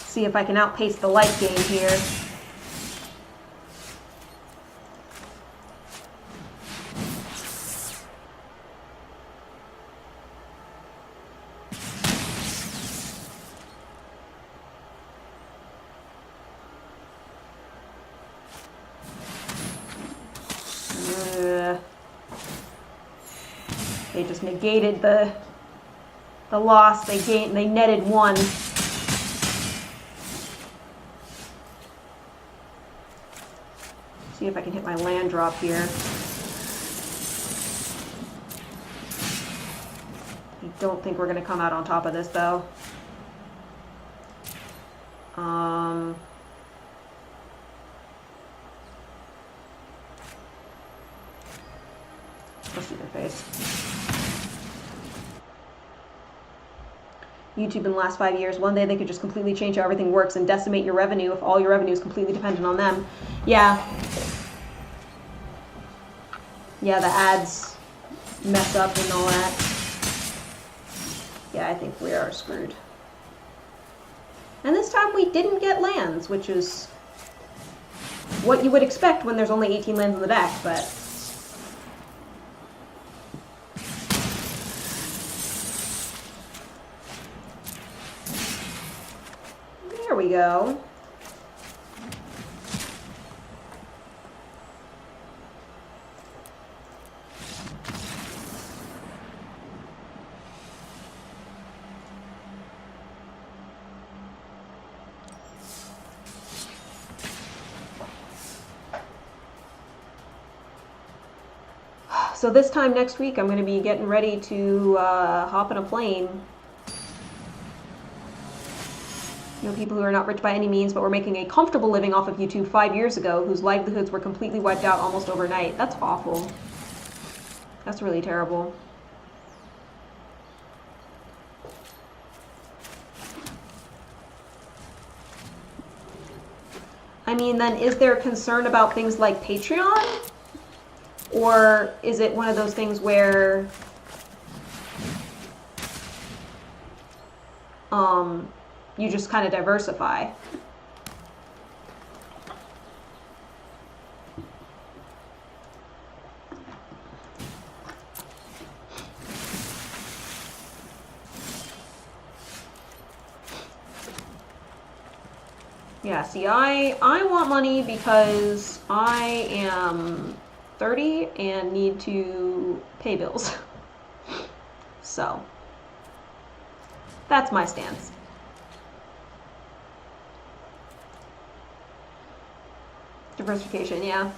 See if I can outpace the life gain here. They just negated the loss. They netted 1. See if I can hit my land drop here. I don't think we're going to come out on top of this, though. Let's see their face. YouTube in the last 5 years, one day they could just completely change how everything works and decimate your revenue if all your revenue is completely dependent on them. Yeah. Yeah, the ads mess up and all that. Yeah, I think we are screwed. And this time we didn't get lands, which is what you would expect when there's only 18 lands in the deck, but... There we go. So this time next week, I'm going to be getting ready to hop in a plane. You know, people who are not rich by any means, but were making a comfortable living off of YouTube 5 years ago, whose livelihoods were completely wiped out almost overnight. That's awful. That's really terrible. I mean, then is there concern about things like Patreon? Or is it one of those things where you just kind of diversify? Yeah, see, I want money because I am 30 and need to pay bills. So, that's my stance. Diversification, yeah.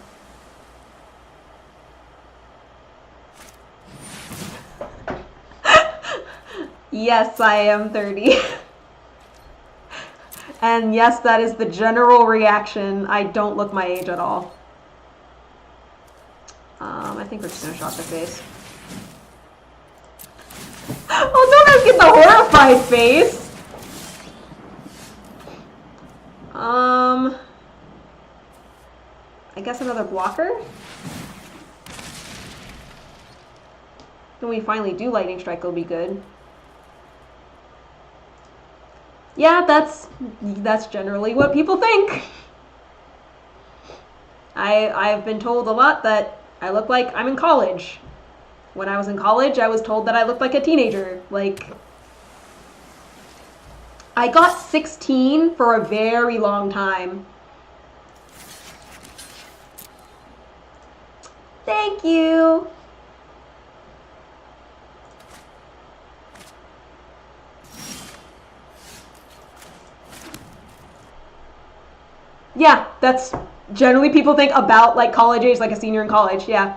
Yes, I am 30. And yes, that is the general reaction. I don't look my age at all. I think we're just gonna shock the face. Oh, don't get the horrified face! I guess another blocker? When we finally do Lightning Strike, it'll be good. Yeah, that's generally what people think. I've been told a lot that I look like I'm in college. When I was in college, I was told that I looked like a teenager. Like, I got 16 for a very long time. Thank you. Yeah, that's generally people think about like college age, like a senior in college, yeah.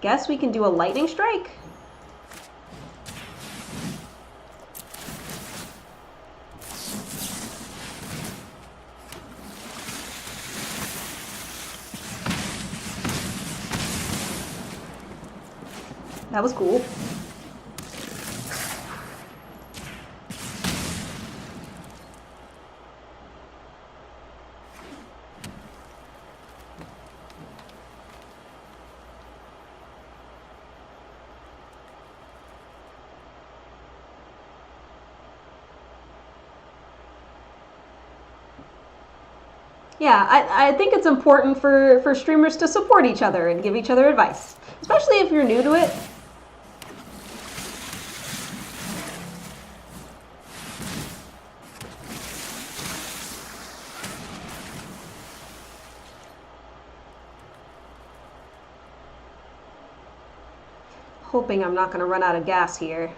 Guess we can do a lightning strike. That was cool. Yeah, I think it's important for streamers to support each other and give each other advice, especially if you're new to it. Hoping I'm not going to run out of gas here.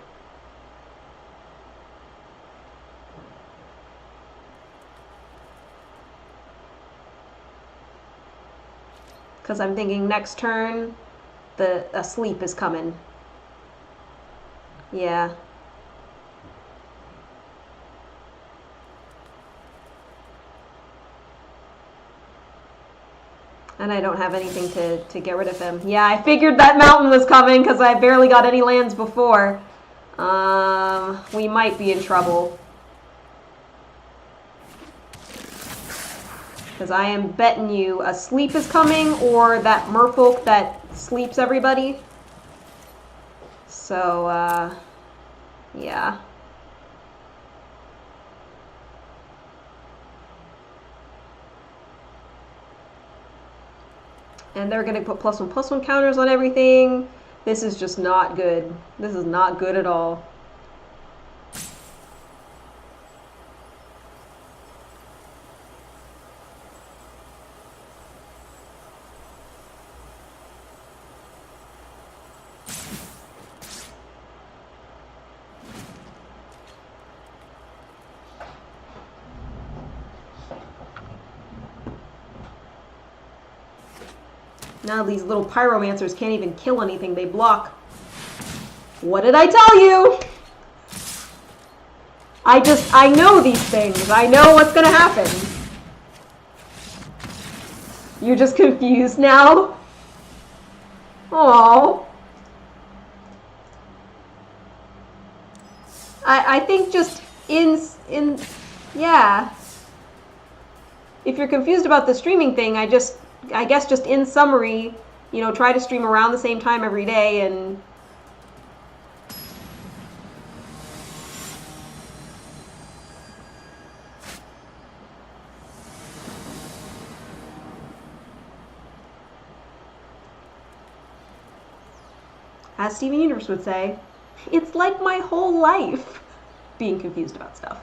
Because I'm thinking next turn, a sleep is coming. Yeah. And I don't have anything to get rid of him. Yeah, I figured that mountain was coming because I barely got any lands before. We might be in trouble. Because I am betting you a sleep is coming or that merfolk that sleeps everybody. So, yeah. And they're going to put +1/+1 counters on everything. This is just not good. This is not good at all. Now these little pyromancers can't even kill anything. They block. What did I tell you? I know these things. I know what's gonna happen. You're just confused now? Aww. I think just in Yeah. If you're confused about the streaming thing, I guess just in summary, you know, try to stream around the same time every day and as Steven Universe would say, it's like my whole life being confused about stuff.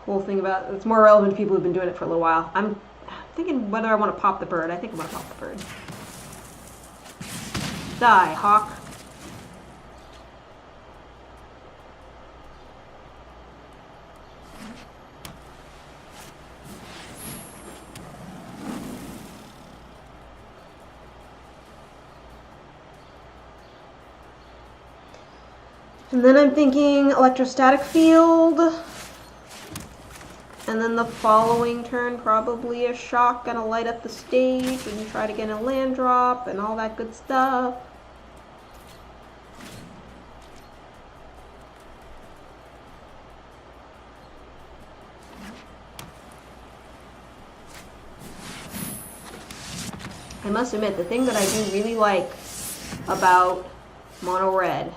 Whole thing about it's more relevant to people who've been doing it for a little while. I'm thinking whether I want to pop the bird. I think I'm going to pop the bird. Die, hawk. And then I'm thinking electrostatic field. And then the following turn, probably a shock, gonna light up the stage and try to get a land drop and all that good stuff. I must admit, the thing that I do really like about mono red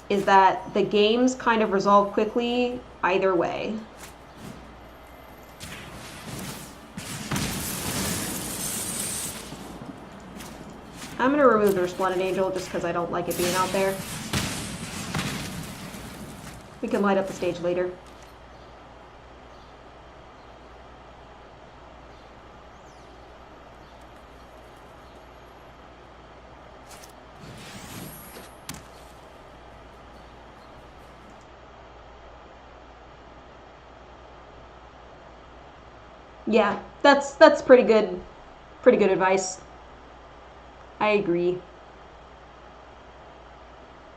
is that the games kind of resolve quickly either way. I'm going to remove the Resplendent Angel just because I don't like it being out there. We can light up the stage later. Yeah, that's pretty good advice. I agree.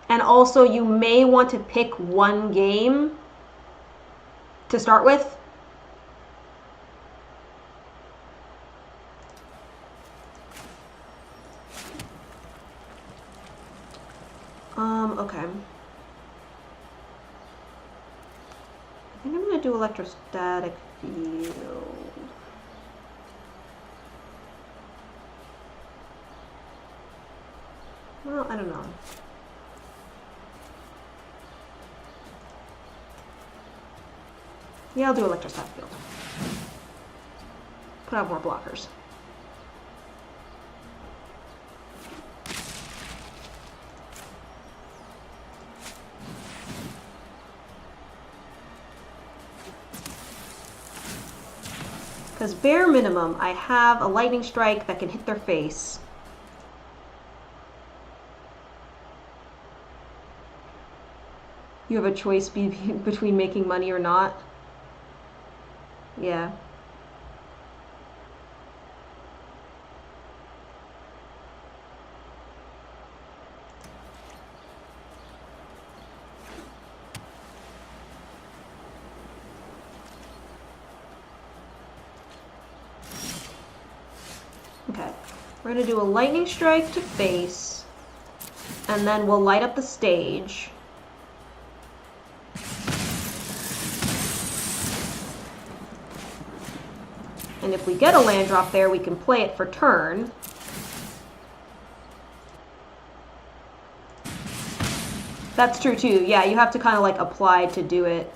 And also, you may want to pick one game to start with. Okay. I think I'm going to do electrostatic field. Well, I don't know. Yeah, I'll do electrostatic field. Put out more blockers. Because bare minimum, I have a lightning strike that can hit their face. You have a choice between making money or not. Yeah. Okay. We're going to do a lightning strike to face, and then we'll light up the stage. And if we get a land drop there, we can play it for turn. That's true too. Yeah, you have to kind of like apply to do it.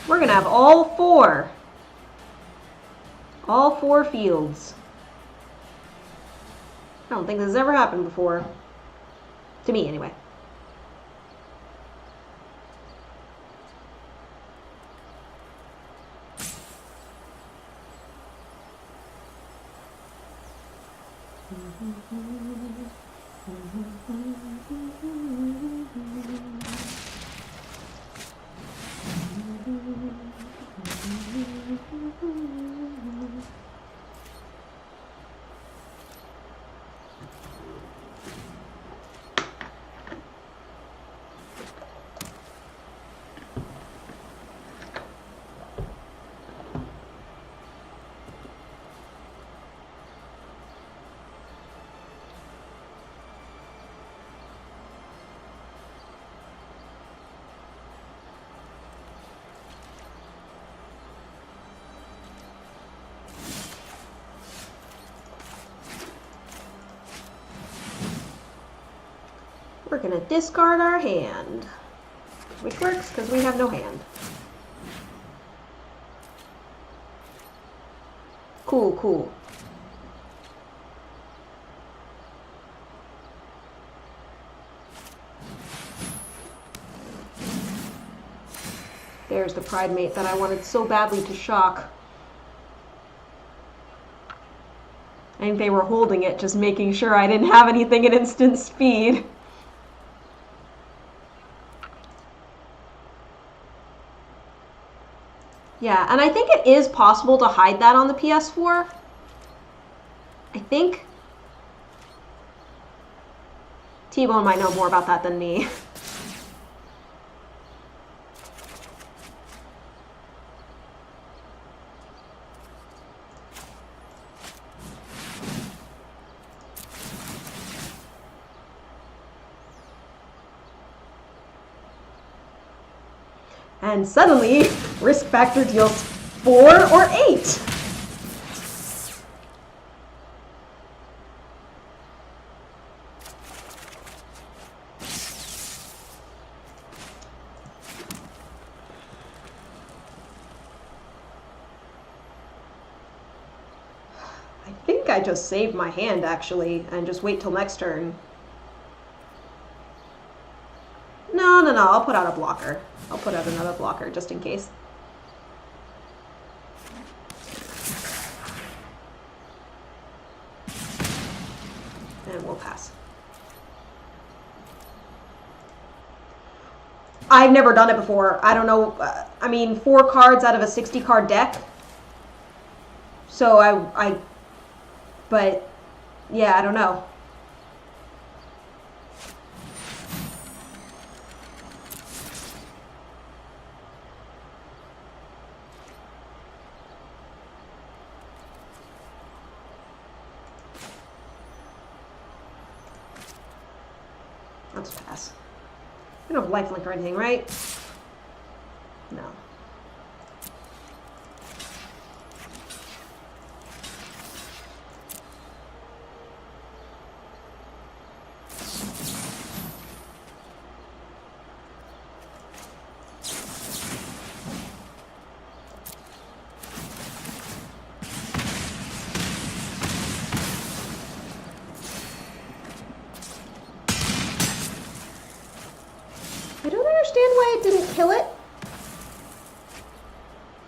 We're going to have all four fields. I don't think this has ever happened before. To me, anyway. We're gonna discard our hand, which works because we have no hand. Cool, cool. There's the Pride Mate that I wanted so badly to shock. I think they were holding it, just making sure I didn't have anything at instant speed. Yeah, and I think it is possible to hide that on the PS4. I think. T-Bone might know more about that than me. And suddenly, risk factor deals 4 or 8. I think I just saved my hand, actually, and just wait till next turn. No, I'll put out a blocker. I'll put out another blocker, just in case. And we'll pass. I've never done it before. I don't know. I mean, 4 cards out of a 60-card deck. So but, yeah, I don't know. Let's pass. We don't have lifelink or anything, right? No. I don't understand why it didn't kill it.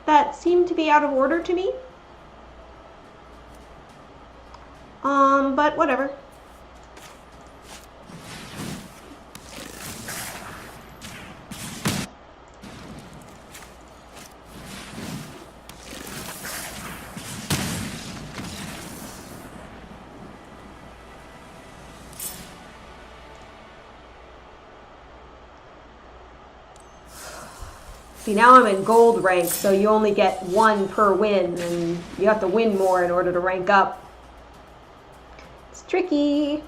That seemed to be out of order to me. But whatever. See, now I'm in gold rank, so you only get 1 per win, and you have to win more in order to rank up. It's tricky.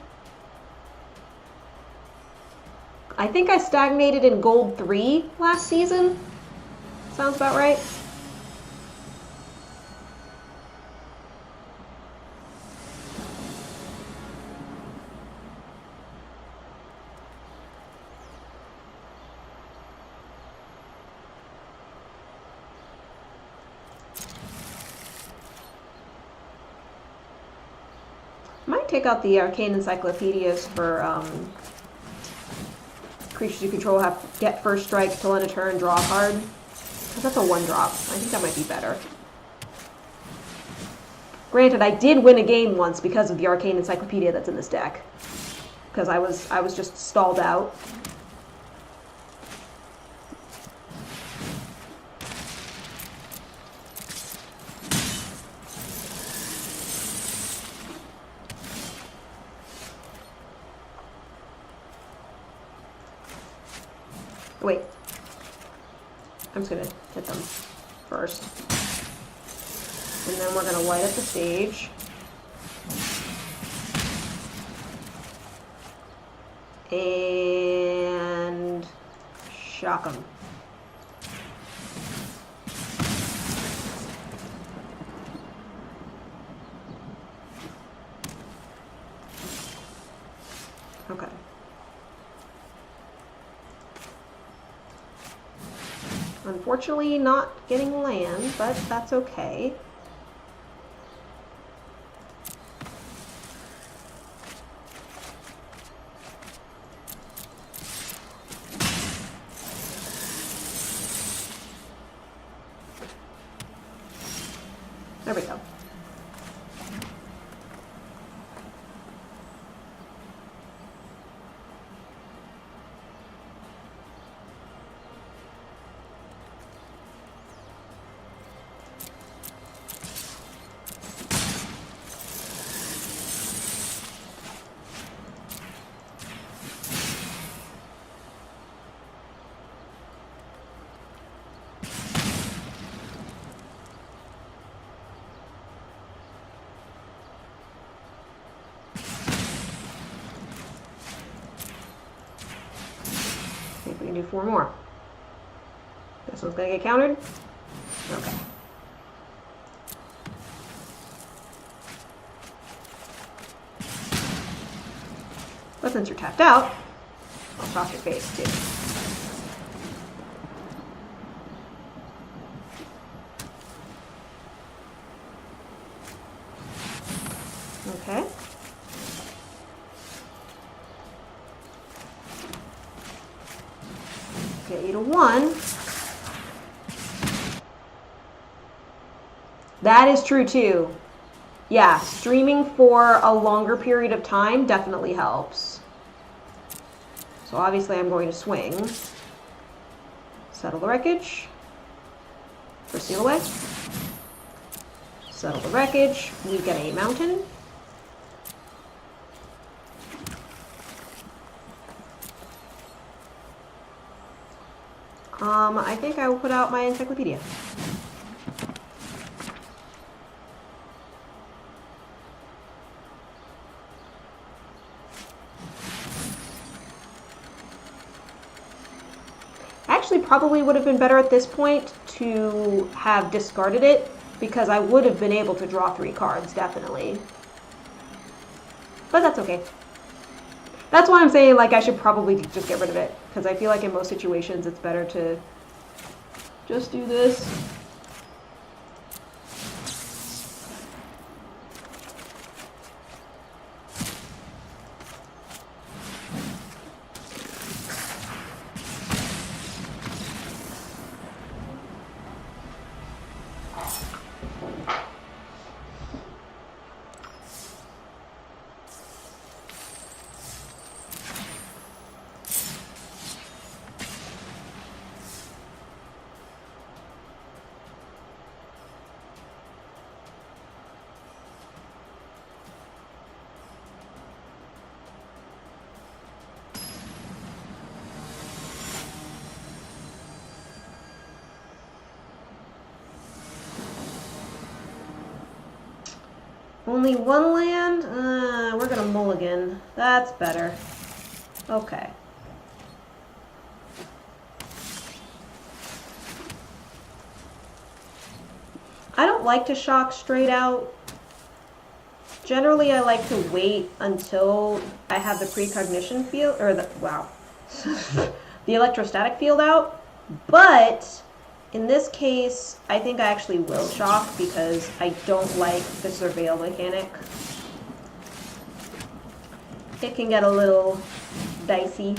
I think I stagnated in gold 3 last season. Sounds about right. Might take out the arcane encyclopedias for creatures you control have get first strike till end of turn, draw a card. Because that's a 1-drop. I think that might be better. Granted, I did win a game once because of the arcane encyclopedia that's in this deck. Because I was just stalled out. Wait. I'm just gonna hit them first. And then we're gonna light up the stage. And shock them. Okay. Unfortunately, not getting land, but that's okay. There we go. We can do 4 more. This one's gonna get countered? Okay. But since you're tapped out, I'll shock your face too. Okay. Get you to 1. That is true too. Yeah, streaming for a longer period of time definitely helps. So obviously I'm going to swing. Settle the wreckage. For steal away. Settle the wreckage. We get a mountain. I think I will put out my encyclopedia. Actually, probably would have been better at this point to have discarded it, because I would have been able to draw 3 cards, definitely. But that's okay. That's why I'm saying, like, I should probably just get rid of it, because I feel like in most situations it's better to just do this. Only 1 land? We're gonna mulligan. That's better. Okay. I don't like to shock straight out. Generally, I like to wait until I have the precognition field, or the, wow, the electrostatic field out. But in this case, I think I actually will shock because I don't like the surveil mechanic. It can get a little dicey.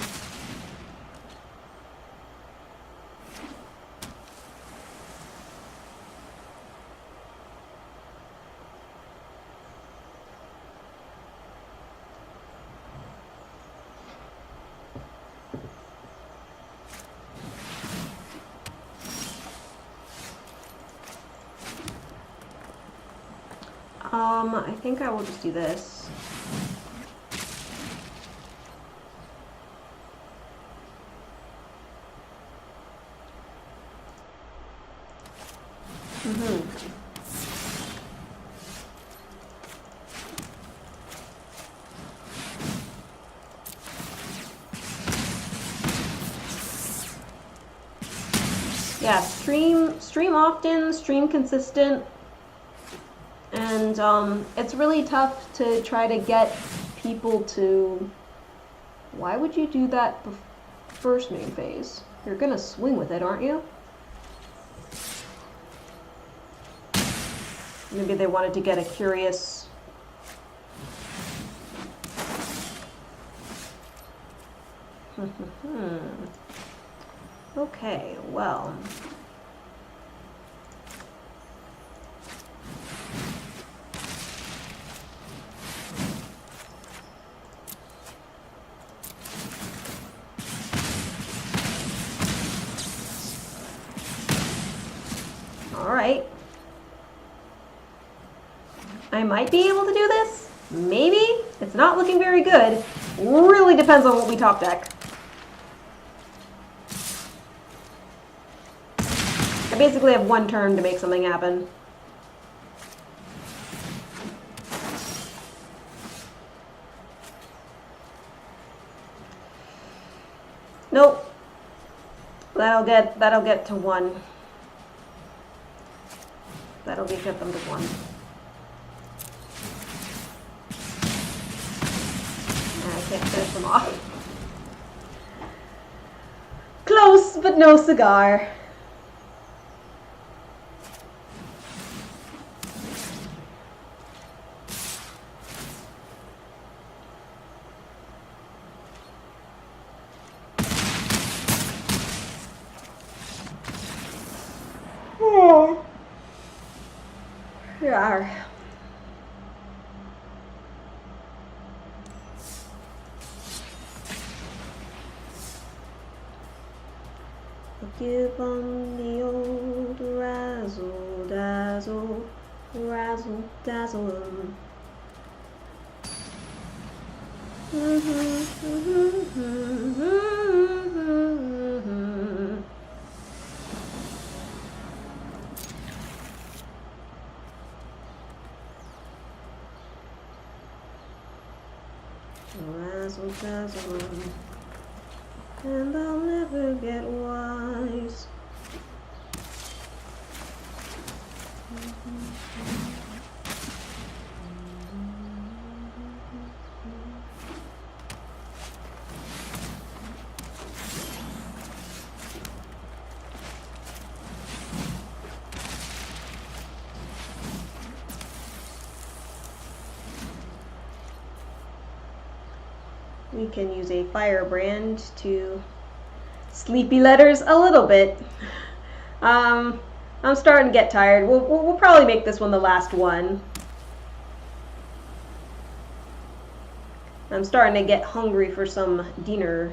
I think I will just do this. Yeah, stream often, stream consistent, and it's really tough to try to get people to. Why would you do that first main phase? You're gonna swing with it, aren't you? Maybe they wanted to get a curious. Okay, well. All right. I might be able to do this. Maybe. It's not looking very good. Really depends on what we top deck. I basically have one turn to make something happen. Nope. That'll get to one. That'll get them to one. I can't finish them off. Close, but no cigar. Yeah. Give them the old razzle dazzle, razzle dazzle. Razzle dazzle, and I'll never get wise. We can use a firebrand to sleepy letters a little bit. I'm starting to get tired. We'll probably make this one the last one. I'm starting to get hungry for some dinner.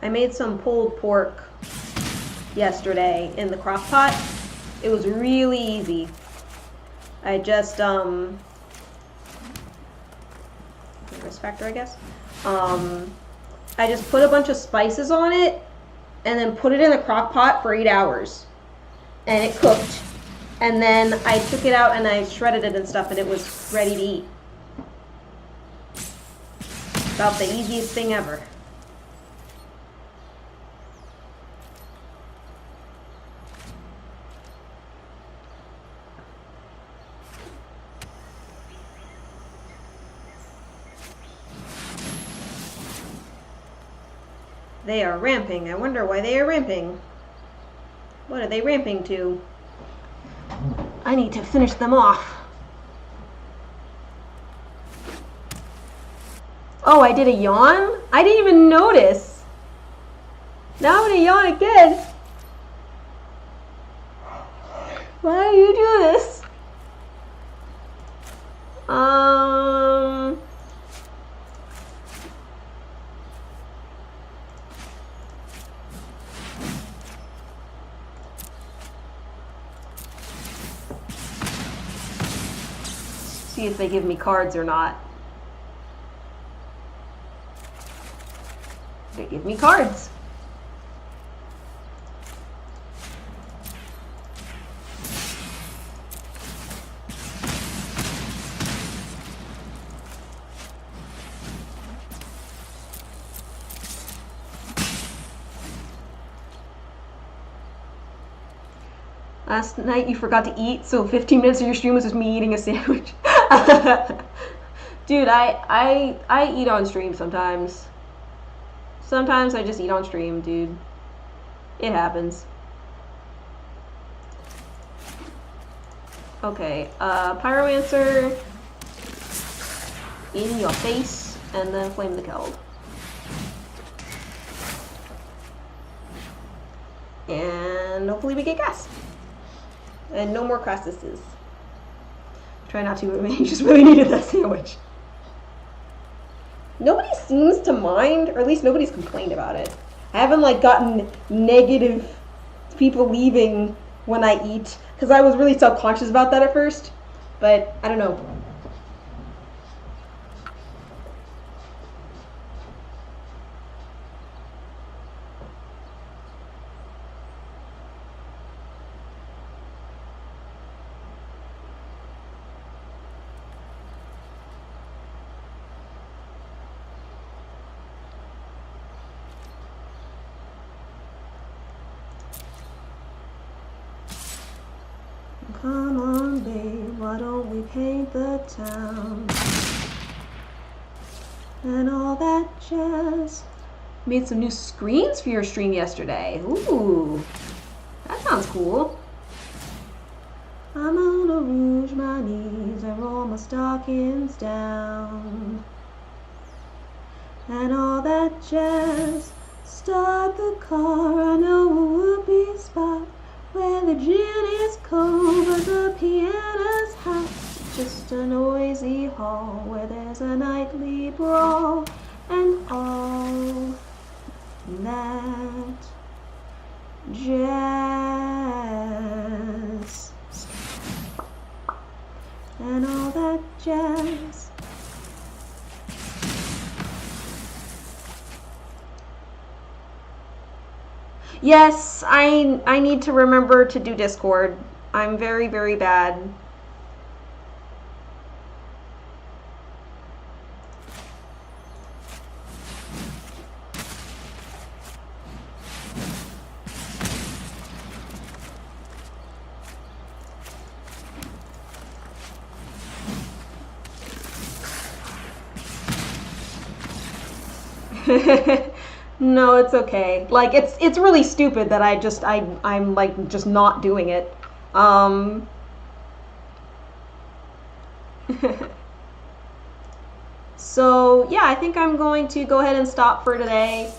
I made some pulled pork yesterday in the crock pot. It was really easy. I just risk factor, I guess. I just put a bunch of spices on it and then put it in the crock pot for 8 hours, and it cooked. And then I took it out and I shredded it and stuff, and it was ready to eat. About the easiest thing ever. They are ramping. I wonder why they are ramping. What are they ramping to? I need to finish them off. Oh, I did a yawn? I didn't even notice. Now I'm gonna yawn again. Why do you do this? See if they give me cards or not. They give me cards. Last night you forgot to eat, so 15 minutes of your stream was just me eating a sandwich. Dude, I eat on stream sometimes. Sometimes I just eat on stream, dude. It happens. Okay, Pyromancer in your face, and then Flame the Keld. And hopefully we get gas. And no more crassuses. Try not to, but he just really needed that sandwich. Nobody seems to mind, or at least nobody's complained about it. I haven't like gotten negative people leaving when I eat, because I was really self-conscious about that at first, but I don't know. Come on, babe, why don't we paint the town? And all that jazz. Made some new screens for your stream yesterday. Ooh, that sounds cool. I'm gonna rouge my knees and roll my stockings down. And all that jazz. Start the car, I know a whoopee spot. Where the gin is cold, but the piano's hot. Just a noisy hall where there's a nightly brawl. And all that jazz. And all that jazz. Yes, I need to remember to do Discord. I'm very, very bad. No, it's okay. Like it's really stupid that I'm like just not doing it. So yeah, I think I'm going to go ahead and stop for today.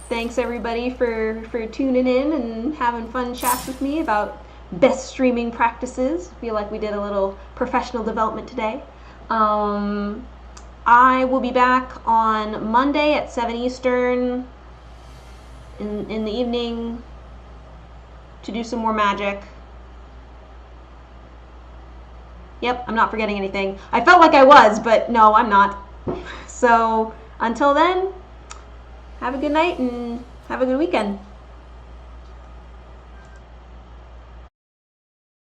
Thanks everybody for tuning in and having fun chats with me about best streaming practices. I feel like we did a little professional development today. I will be back on Monday at 7 Eastern in the evening to do some more magic. Yep, I'm not forgetting anything. I felt like I was, but no, I'm not. So until then, have a good night and have a good weekend.